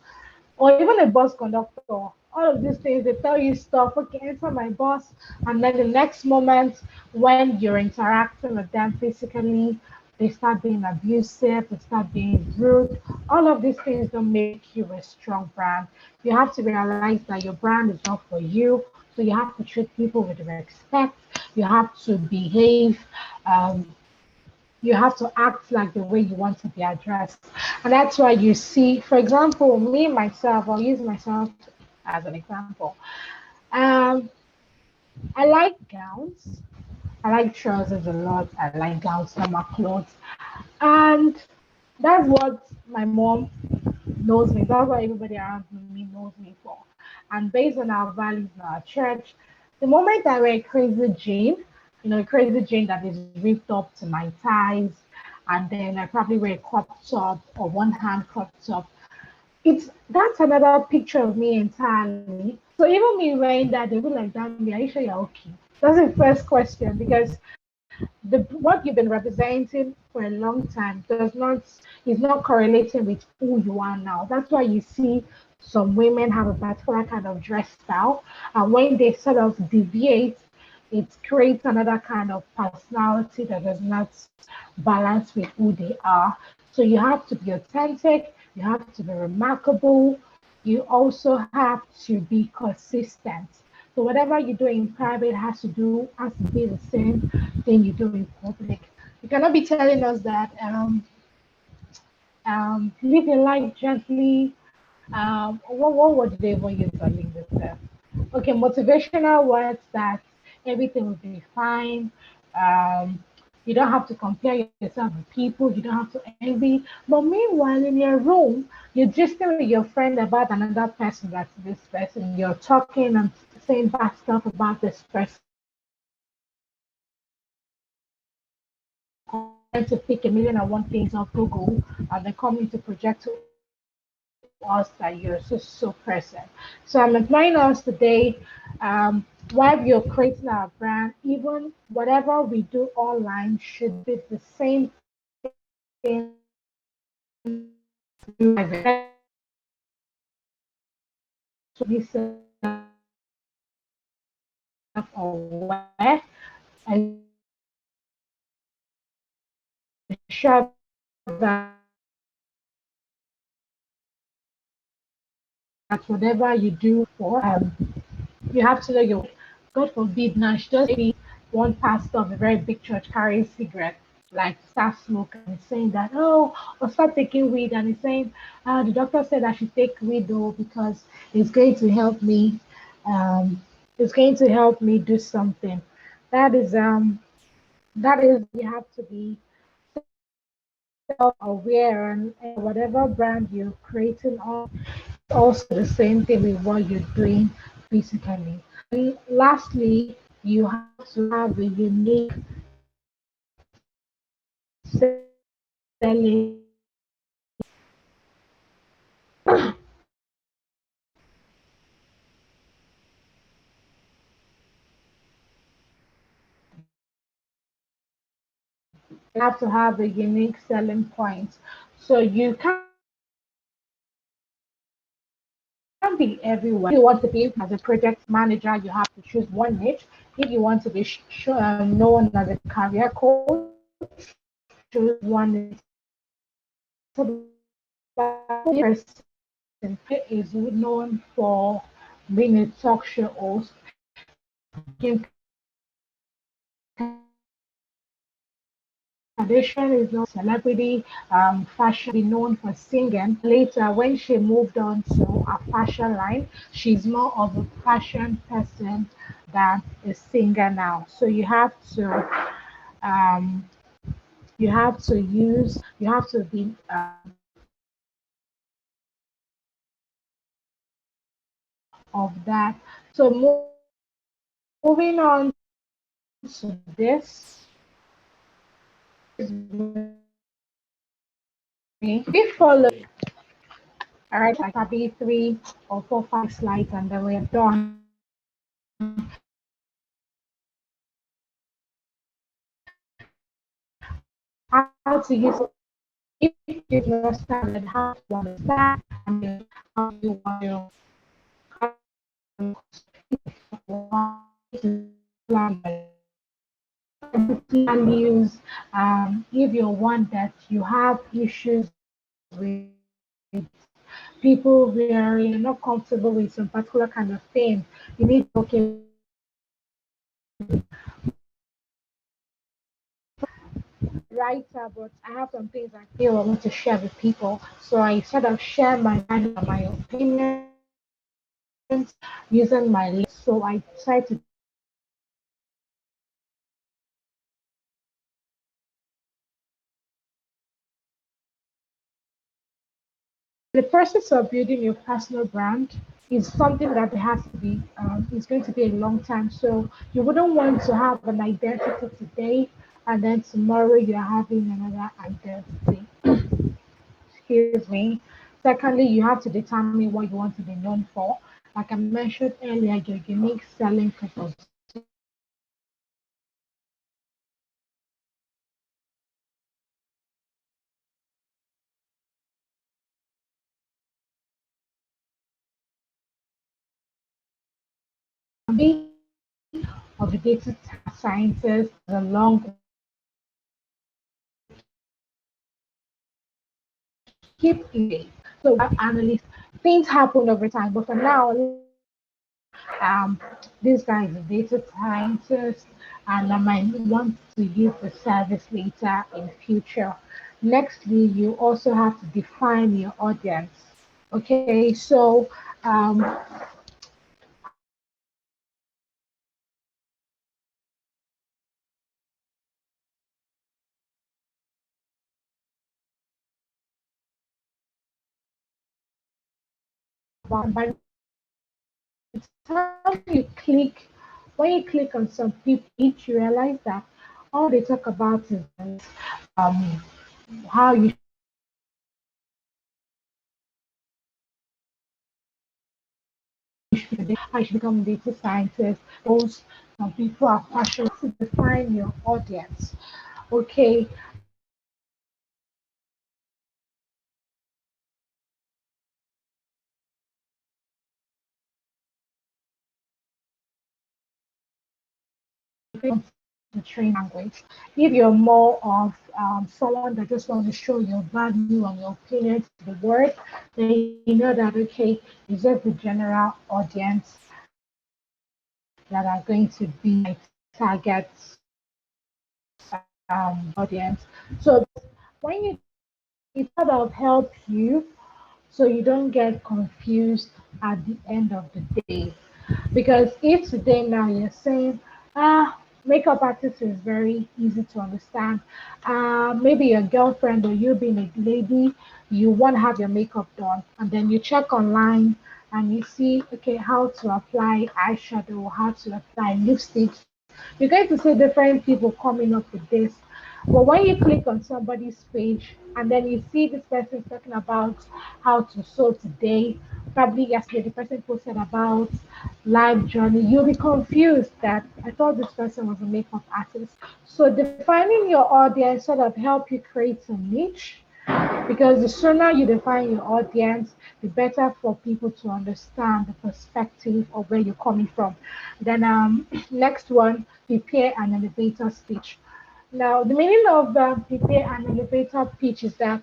or even a bus conductor. All of these things, they tell you stuff, okay, enter my bus, and then the next moment, when you're interacting with them physically, they start being abusive, they start being rude. All of these things don't make you a strong brand. You have to realize that your brand is not for you, so you have to treat people with respect. You have to behave. Um, you have to act like the way you want to be addressed. And that's why you see, for example, me myself, I'll use myself as an example. Um, I like gowns. I like trousers a lot. I like gowns, normal clothes. And that's what my mom knows me. That's what everybody around me knows me for. And based on our values in our church, the moment I wear a crazy jean, a crazy jean that is ripped up to my thighs, and then I probably wear a crop top or one hand crop top, that's another picture of me entirely. So even me wearing that, they be like, "Damn, are you sure you're okay?" That's the first question because what you've been representing for a long time is not correlating with who you are now. That's why you see some women have a particular kind of dress style, and when they sort of deviate, it creates another kind of personality that does not balance with who they are. So you have to be authentic, you have to be remarkable, you also have to be consistent. So whatever you do in private has to be the same thing you do in public. You cannot be telling us that live your life gently. What word do they even use to link this stuff? Okay, motivational words that everything will be fine. Um, you don't have to compare yourself with people. You don't have to envy. But meanwhile, in your room, you're just with your friend about another person that's this person. You're talking and saying bad stuff about this person. Trying to pick a million and one things off Google and then coming to project to us that you're so present. So I'm implying us today, while you're creating our brand, even whatever we do online should be the same thing that whatever you do for you have to know your God forbid now she just maybe one pastor of a very big church carrying cigarette like start smoke and saying that or start taking weed and he's saying the doctor said I should take weed though because it's going to help me um it's going to help me do something that is you have to be self-aware and whatever brand you're creating on also the same thing with what you're doing physically. And lastly, you have to have a unique selling you have to have a unique selling point. So you can't everywhere. If you want to be as a project manager, you have to choose one niche. If you want to be known as a career coach, choose one niche. So person is known for being a talk show host. Kim Kardashian is known for celebrity, fashion, be known for singing. Later, when she moved on to a fashion line, she's more of a fashion person than a singer now. So um, you have to be of that. So moving on to this, we follow. All right, like probably 3 or 4, 5 slides, and then we're done. How to use it if you've not started, how to understand, and how you want to plan values. If you're one that you have issues with people where you're not comfortable with some particular kind of thing, you need to okay. Writer, but I have some things I feel I want to share with people. So I sort of share my values and my opinions using my list. So I try to the process of building your personal brand is something that has to be is going to be a long time. So you wouldn't want to have an identity today and then tomorrow you're having another identity. Excuse me. Secondly, you have to determine what you want to be known for. Like I mentioned earlier, your unique selling proposition. Of the data sciences, the long keep it. So analysts, things happen over time, but for now, this guy is a data scientist, and I might want to use the service later in future. Nextly, you also have to define your audience. Okay, so by the time you click, when you click on some people, you realize that all they talk about is um, how you I should become a data scientist. Those some people are passionate to define your audience. Okay, the train language. If you're more of someone that just wants to show your value and your opinion to the world, then you know that okay, it's just the general audience that are going to be my target audience. So when you it sort of help you so you don't get confused at the end of the day. Because if today now you're saying, makeup artist is very easy to understand. Maybe your girlfriend or you being a lady, you want to have your makeup done, and then you check online and you see, okay, how to apply eyeshadow, how to apply lipstick. You're going to see different people coming up with this. But when you click on somebody's page and then you see this person talking about how to sew today, probably yesterday the person posted about life journey, you'll be confused that I thought this person was a makeup artist. So defining your audience sort of help you create a niche Because the sooner you define your audience, the better for people to understand the perspective of where you're coming from. Then next one, prepare an elevator speech. Now, the meaning of prepare an elevator pitch is that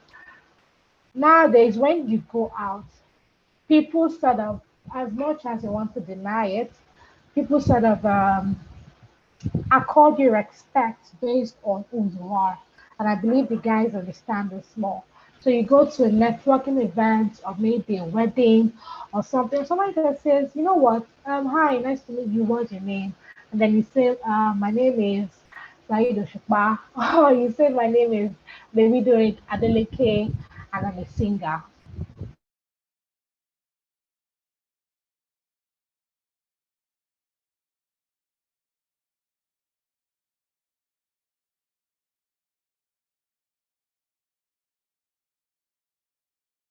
nowadays when you go out, people sort of, as much as they want to deny it, people sort of accord you respect based on who you are. And I believe the guys understand this more. So you go to a networking event or maybe a wedding or something, somebody that says, you know what, hi, nice to meet you, what's your name? And then you say, my name is Saeed Oshukba, or you say, my name is Davido Adeleke, and I'm a singer.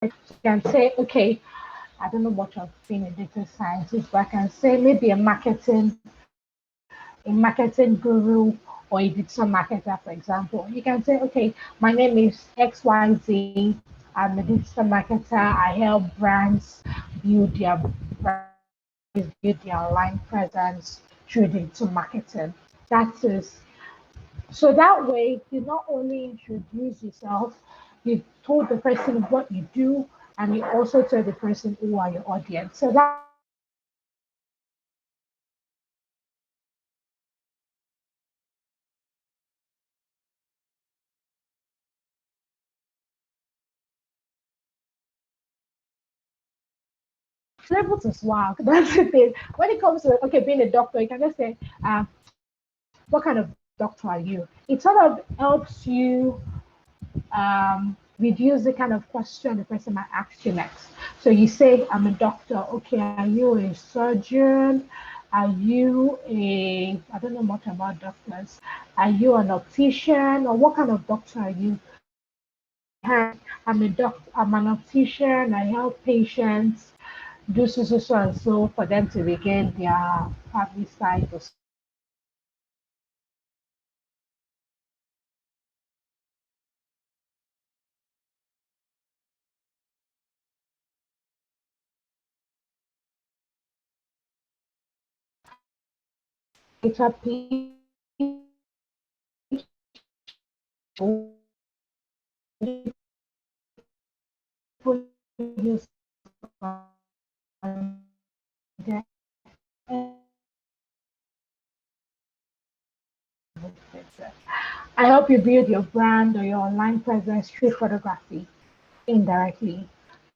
So you can say, okay, I don't know much of being a data scientist, but I can say maybe a marketing guru or a digital marketer, for example. You can say, okay, my name is XYZ. I'm a digital marketer. I help brands build their build their online presence through digital marketing. That is so that way you not only introduce yourself, you told the person what you do, and you also tell the person who are your audience. So that levels as well. That's the thing. When it comes to okay, being a doctor, you can just say, "What kind of doctor are you?" It sort of helps you reduce the kind of question the person might ask you next. So you say, "I'm a doctor." Okay, are you a surgeon? Are you a? I don't know much about doctors. Are you an optician, or what kind of doctor are you? I'm a doctor. I'm an optician. I help patients do so and so for them to regain their family sight or people use I help you build your brand or your online presence through photography indirectly.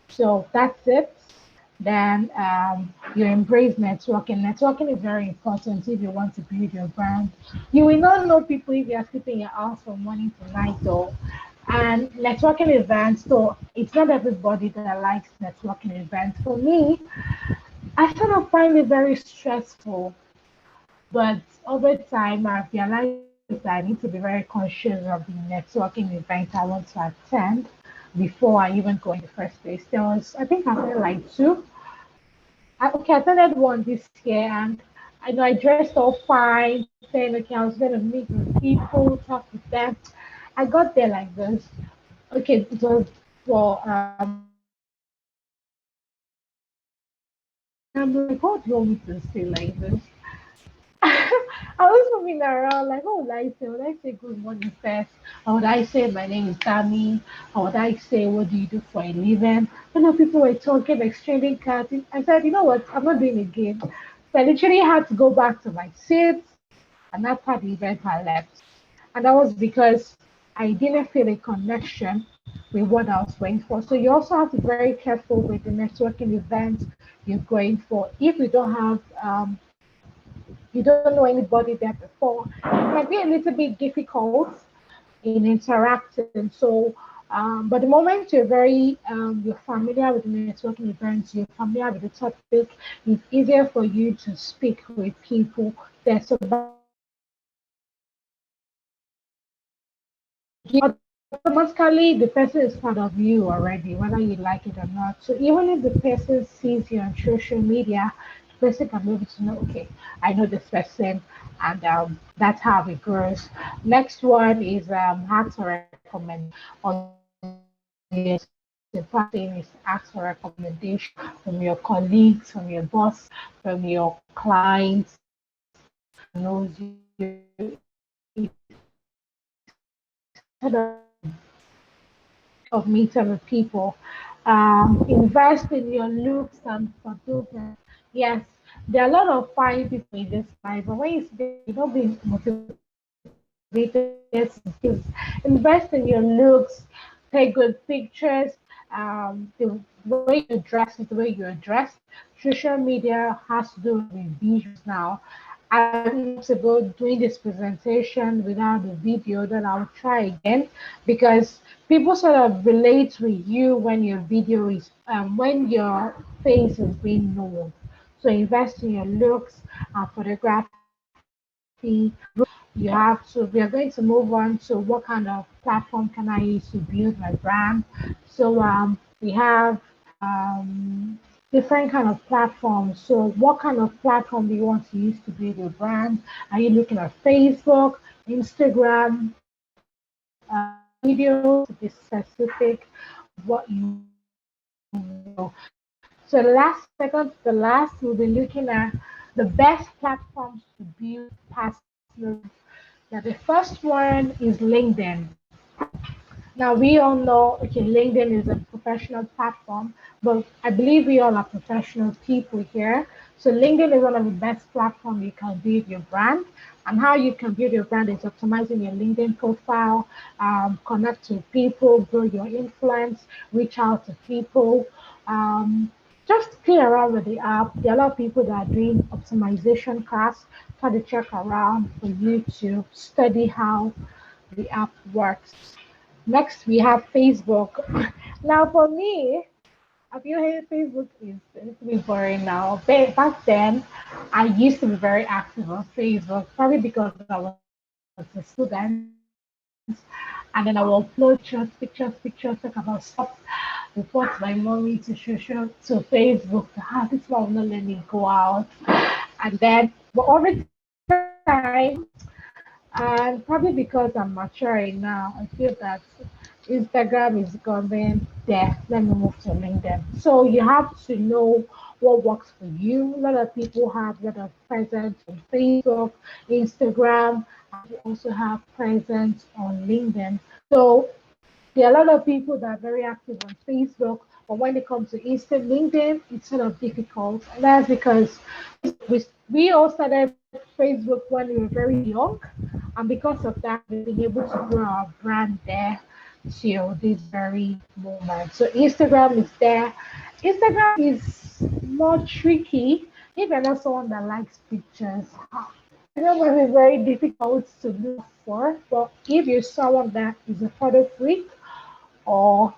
So that's it. Then you embrace networking. Networking is very important if you want to build your brand. You will not know people if you are sleeping in your house from morning to night, though. And networking events, so it's not everybody that likes networking events. For me, I sort of find it very stressful, but over time, I've realized that I need to be very conscious of the networking event I want to attend before I even go in the first place. There was, I think I attended like two. I attended one this year, and I know I dressed all fine, saying, okay, I was going to meet with people, talk with them. I got there like this. Okay, it was for I'm like, what do you want me to say like this? I was moving around like, what would I say? Would I say good morning first? Or would I say my name is Dami? Or would I say what do you do for a living? You know, people were talking, exchanging cards. I said, you know what? I'm not doing it again. So I literally had to go back to my seat, and that's how the event I left. And that was because I didn't feel a connection with what I was going for. So you also have to be very careful with the networking events you're going for. If you don't have you don't know anybody there before, it might be a little bit difficult in interacting. So, but the moment you're familiar with the networking events, you're familiar with the topic, it's easier for you to speak with people there. So automatically the person is part of you already, whether you like it or not. So even if the person sees you on social media, the person can be able to know, okay, I know this person, and that's how it grows. Next one is how to recommend. On the first thing is ask for recommendation from your colleagues, from your boss, from your clients, knows you. Of meeting with people. Invest in your looks and fulfillment. Yes, there are a lot of fine people in this life, but when you don't be motivated, invest in your looks, take good pictures. The way you dress is the way you're dressed. Social media has to do with visuals now. I months ago doing this presentation without the video, then I'll try again because people sort of relate with you when your video is when your face is being known. So invest in your looks and photography. We are going to move on to what kind of platform can I use to build my brand. So we have different kind of platforms. So what kind of platform do you want to use to build your brand? Are you looking at Facebook, Instagram, videos to be specific what you know? So the last, we'll be looking at the best platforms to build personal. Now, the first one is LinkedIn. Now, we all know, okay, LinkedIn is a professional platform, but I believe we all are professional people here. So LinkedIn is one of the best platforms you can build your brand. And how you can build your brand is optimizing your LinkedIn profile, connect with people, grow your influence, reach out to people. Um, just play around with the app. There are a lot of people that are doing optimization class. Try to check around for you to study how the app works. Next, we have Facebook. Now, for me, have you heard Facebook is a little bit boring now? Back then, I used to be very active on Facebook, probably because I was a student, and then I will upload pictures, talk about stuff, report my mommy to Facebook. Ah, this one will not let me go out. And then, but over time, and probably because I'm maturing now, I feel that Instagram is coming there. Let me move to LinkedIn. So you have to know what works for you. A lot of people have a lot of presence on Facebook, Instagram, and they also have presence on LinkedIn. So there are a lot of people that are very active on Facebook, but when it comes to LinkedIn, it's sort of difficult. And that's because we all started Facebook when we were very young, and because of that, we've been able to grow our brand there till this very moment. So Instagram is there. Instagram is more tricky if you're not someone that likes pictures. Instagram will be very difficult to look for, but if you're someone that is a photo freak or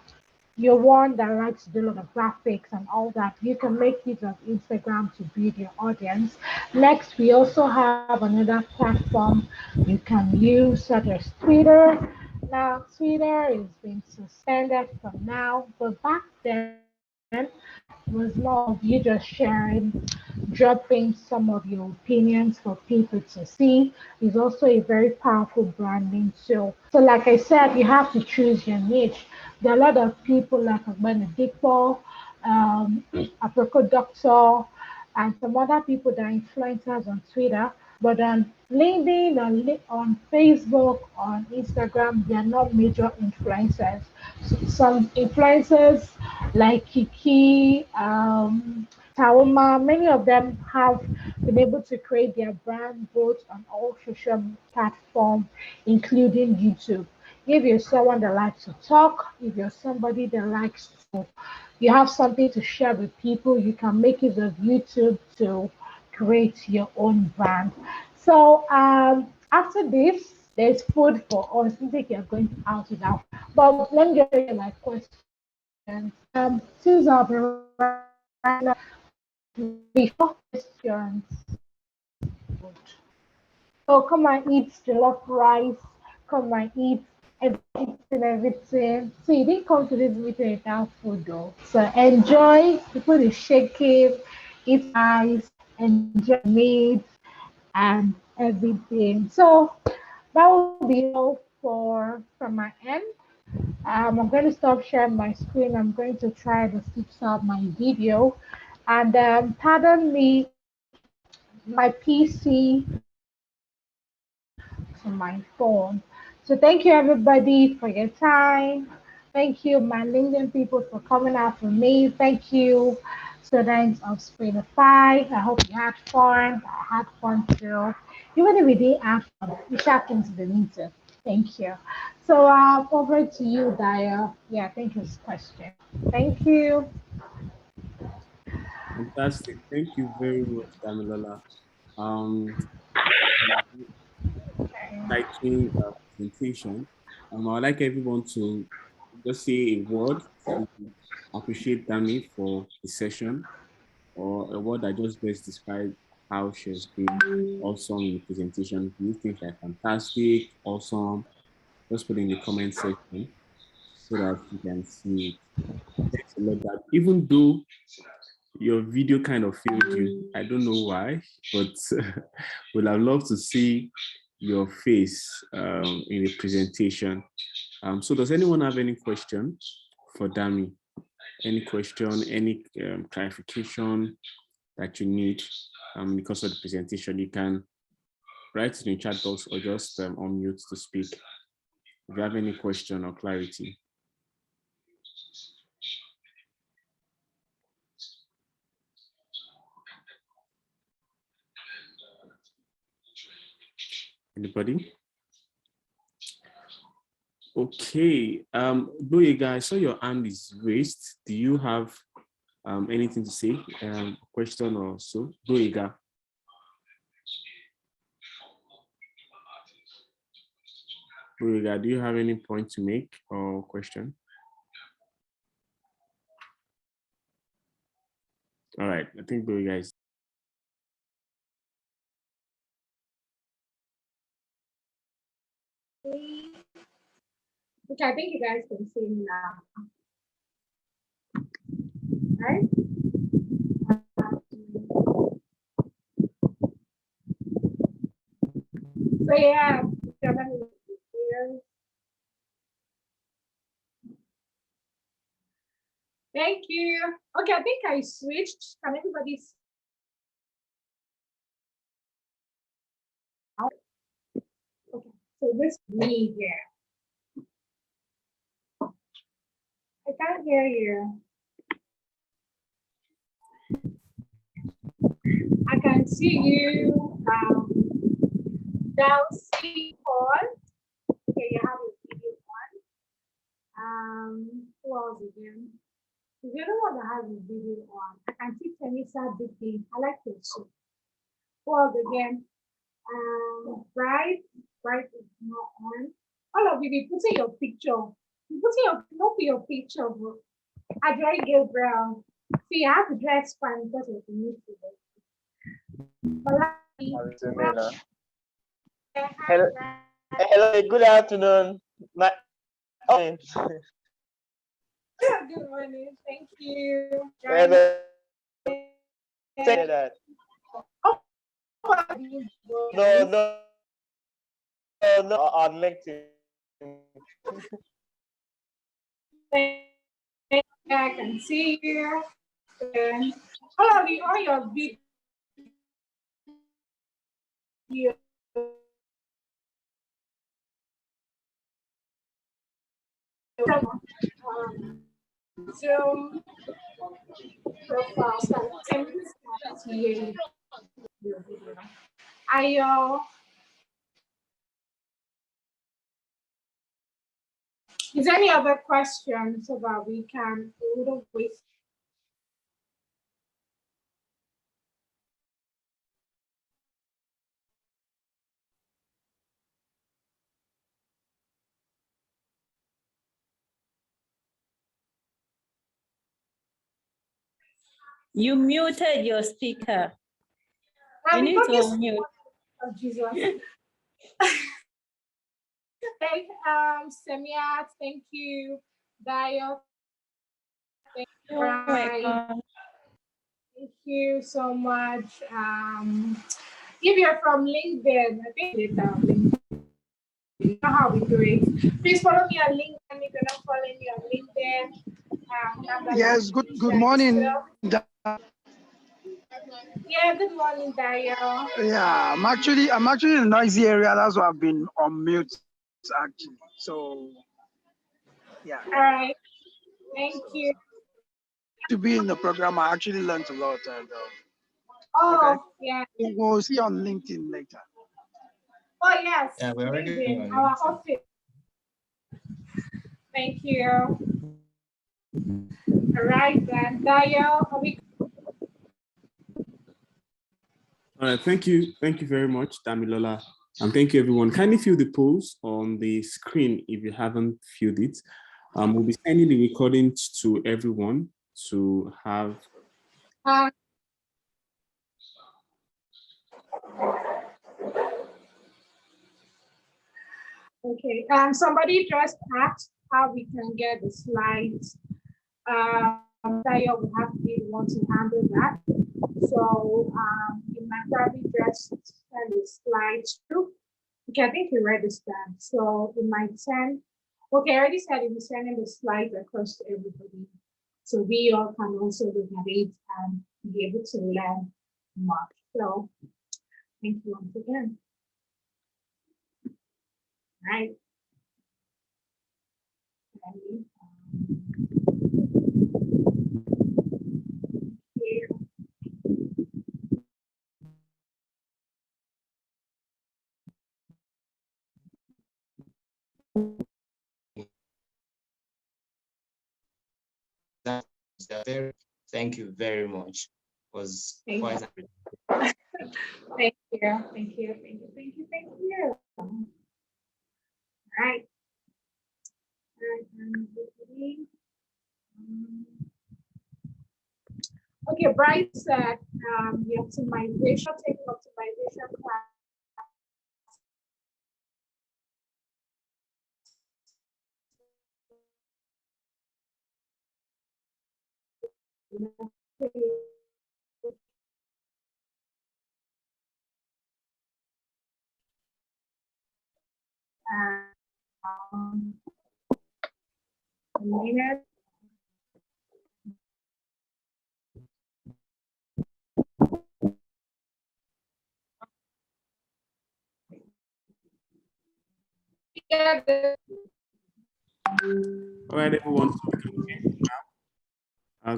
you're one that likes to do a lot of graphics and all that, you can make use of Instagram to build your audience. Next, we also have another platform you can use, such as Twitter. Now, Twitter is being suspended for now, but back then it was more of you just sharing, dropping some of your opinions for people to see. It's also a very powerful branding tool. So, like I said, you have to choose your niche. There are a lot of people like Benedico, Aproko Doctor, and some other people that are influencers on Twitter. But on LinkedIn, on Facebook, on Instagram, they are not major influencers. So some influencers like Kiki, Taoma, many of them have been able to create their brand both on all social platforms, including YouTube. If you're someone that likes to talk, if you're somebody that likes to, you have something to share with people, you can make use of YouTube to create your own brand. So after this, there's food for us. I think you're going out now. But let me just show you my questions. Since I'll be right now, before questions. So come and eat jollof rice. Come and eat everything. So you didn't come to this meeting without food though. So enjoy. The food is shaking. Eat rice. Enjoy meat and everything. So that will be all for from my end. I'm going to stop sharing my screen. I'm going to try to fix up my video. And pardon me, my PC to my phone. So thank you everybody for your time. Thank you, my LinkedIn people, for coming out for me. Thank you, students of Sprintify. I hope you had fun. I had fun too. Even if we didn't have fun, we sharp into the meeting. Thank you. So over to you, Daya. Yeah, I think it's question. Thank you. Fantastic. Thank you very much, Damilola. Um, exciting presentation. I'd like everyone to just say a word to appreciate Dami for the session, or a word that just best describe how she has been awesome in the presentation. Do you think like fantastic, awesome? Just put in the comment section so that you can see it. Thanks a lot. That even though your video kind of failed you, I don't know why, but would have loved to see your face in the presentation. So does anyone have any question for Dami? Any question, any clarification that you need because of the presentation? You can write it in the chat box or just unmute to speak if you have any question or clarity. Anybody? Okay, Boyega, I saw your hand is raised. Do you have anything to say? Question or so? Boyega. Boyega, do you have any point to make or question? All right, I think Boyega is. Okay, I think you guys can see me now. Right? So yeah, thank you. Okay, I think I switched. Can everybody see? Okay, so this is me here. I can't hear you. I can see you. Delcy Paul. Okay, you have a video on. Who else again? The other one that has a video on. I can see Tenisa Dipping. I like your show. Who else again? Bright is not on. All of you, be putting your picture. You putting your not your picture, bro. Adrian Gabriel. See, I have to dress fine because of the music. Hello, hello, good afternoon. Good morning. Thank you. Say that. Oh, No, on LinkedIn. I can see you. And all of you, all your video. Zoom profile. Is there any other questions so that we don't waste? You muted your speaker. You need to unmute. Oh, Jesus. Thank Semia, thank you. Dio, thank you. Oh my God. Thank you so much. If you're from LinkedIn, I think it's LinkedIn. You know how we do it. Please follow me on LinkedIn if you're not following me on LinkedIn. Yes, good morning. Yeah, good morning, Dayo. Yeah, I'm actually in a noisy area. That's why I've been on mute actually. So yeah. All right. Thank you. To be in the program, I actually learned a lot. And Oh, okay. yeah. We'll see you on LinkedIn later. Oh, yes. Yeah, we're already LinkedIn, our office. Thank you. All right, then. Dayo, are we? All right, thank you very much, Damilola, and thank you, everyone. Kindly fill the polls on the screen if you haven't filled it. We'll be sending the recordings to everyone to have. Okay. Somebody just asked how we can get the slides. Dayo will have to be the one to handle that. So you might probably just send the slides through. Okay, I think you registered. So you might send, okay, I already said you'll be sending the slides across to everybody. So we all can also look at it and be able to learn more. So thank you once again. All right. Thank you very much. It was quite Thank you. Thank you. All right. Okay, Bryce said the optimization, taking optimization class. A minute. All right, everyone.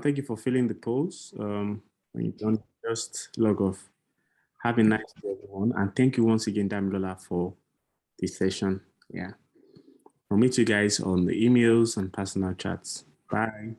Thank you for filling the polls. When you don't, just log off. Have a nice day, everyone. And thank you once again, Damilola, for this session. Yeah. I'll meet you guys on the emails and personal chats. Bye.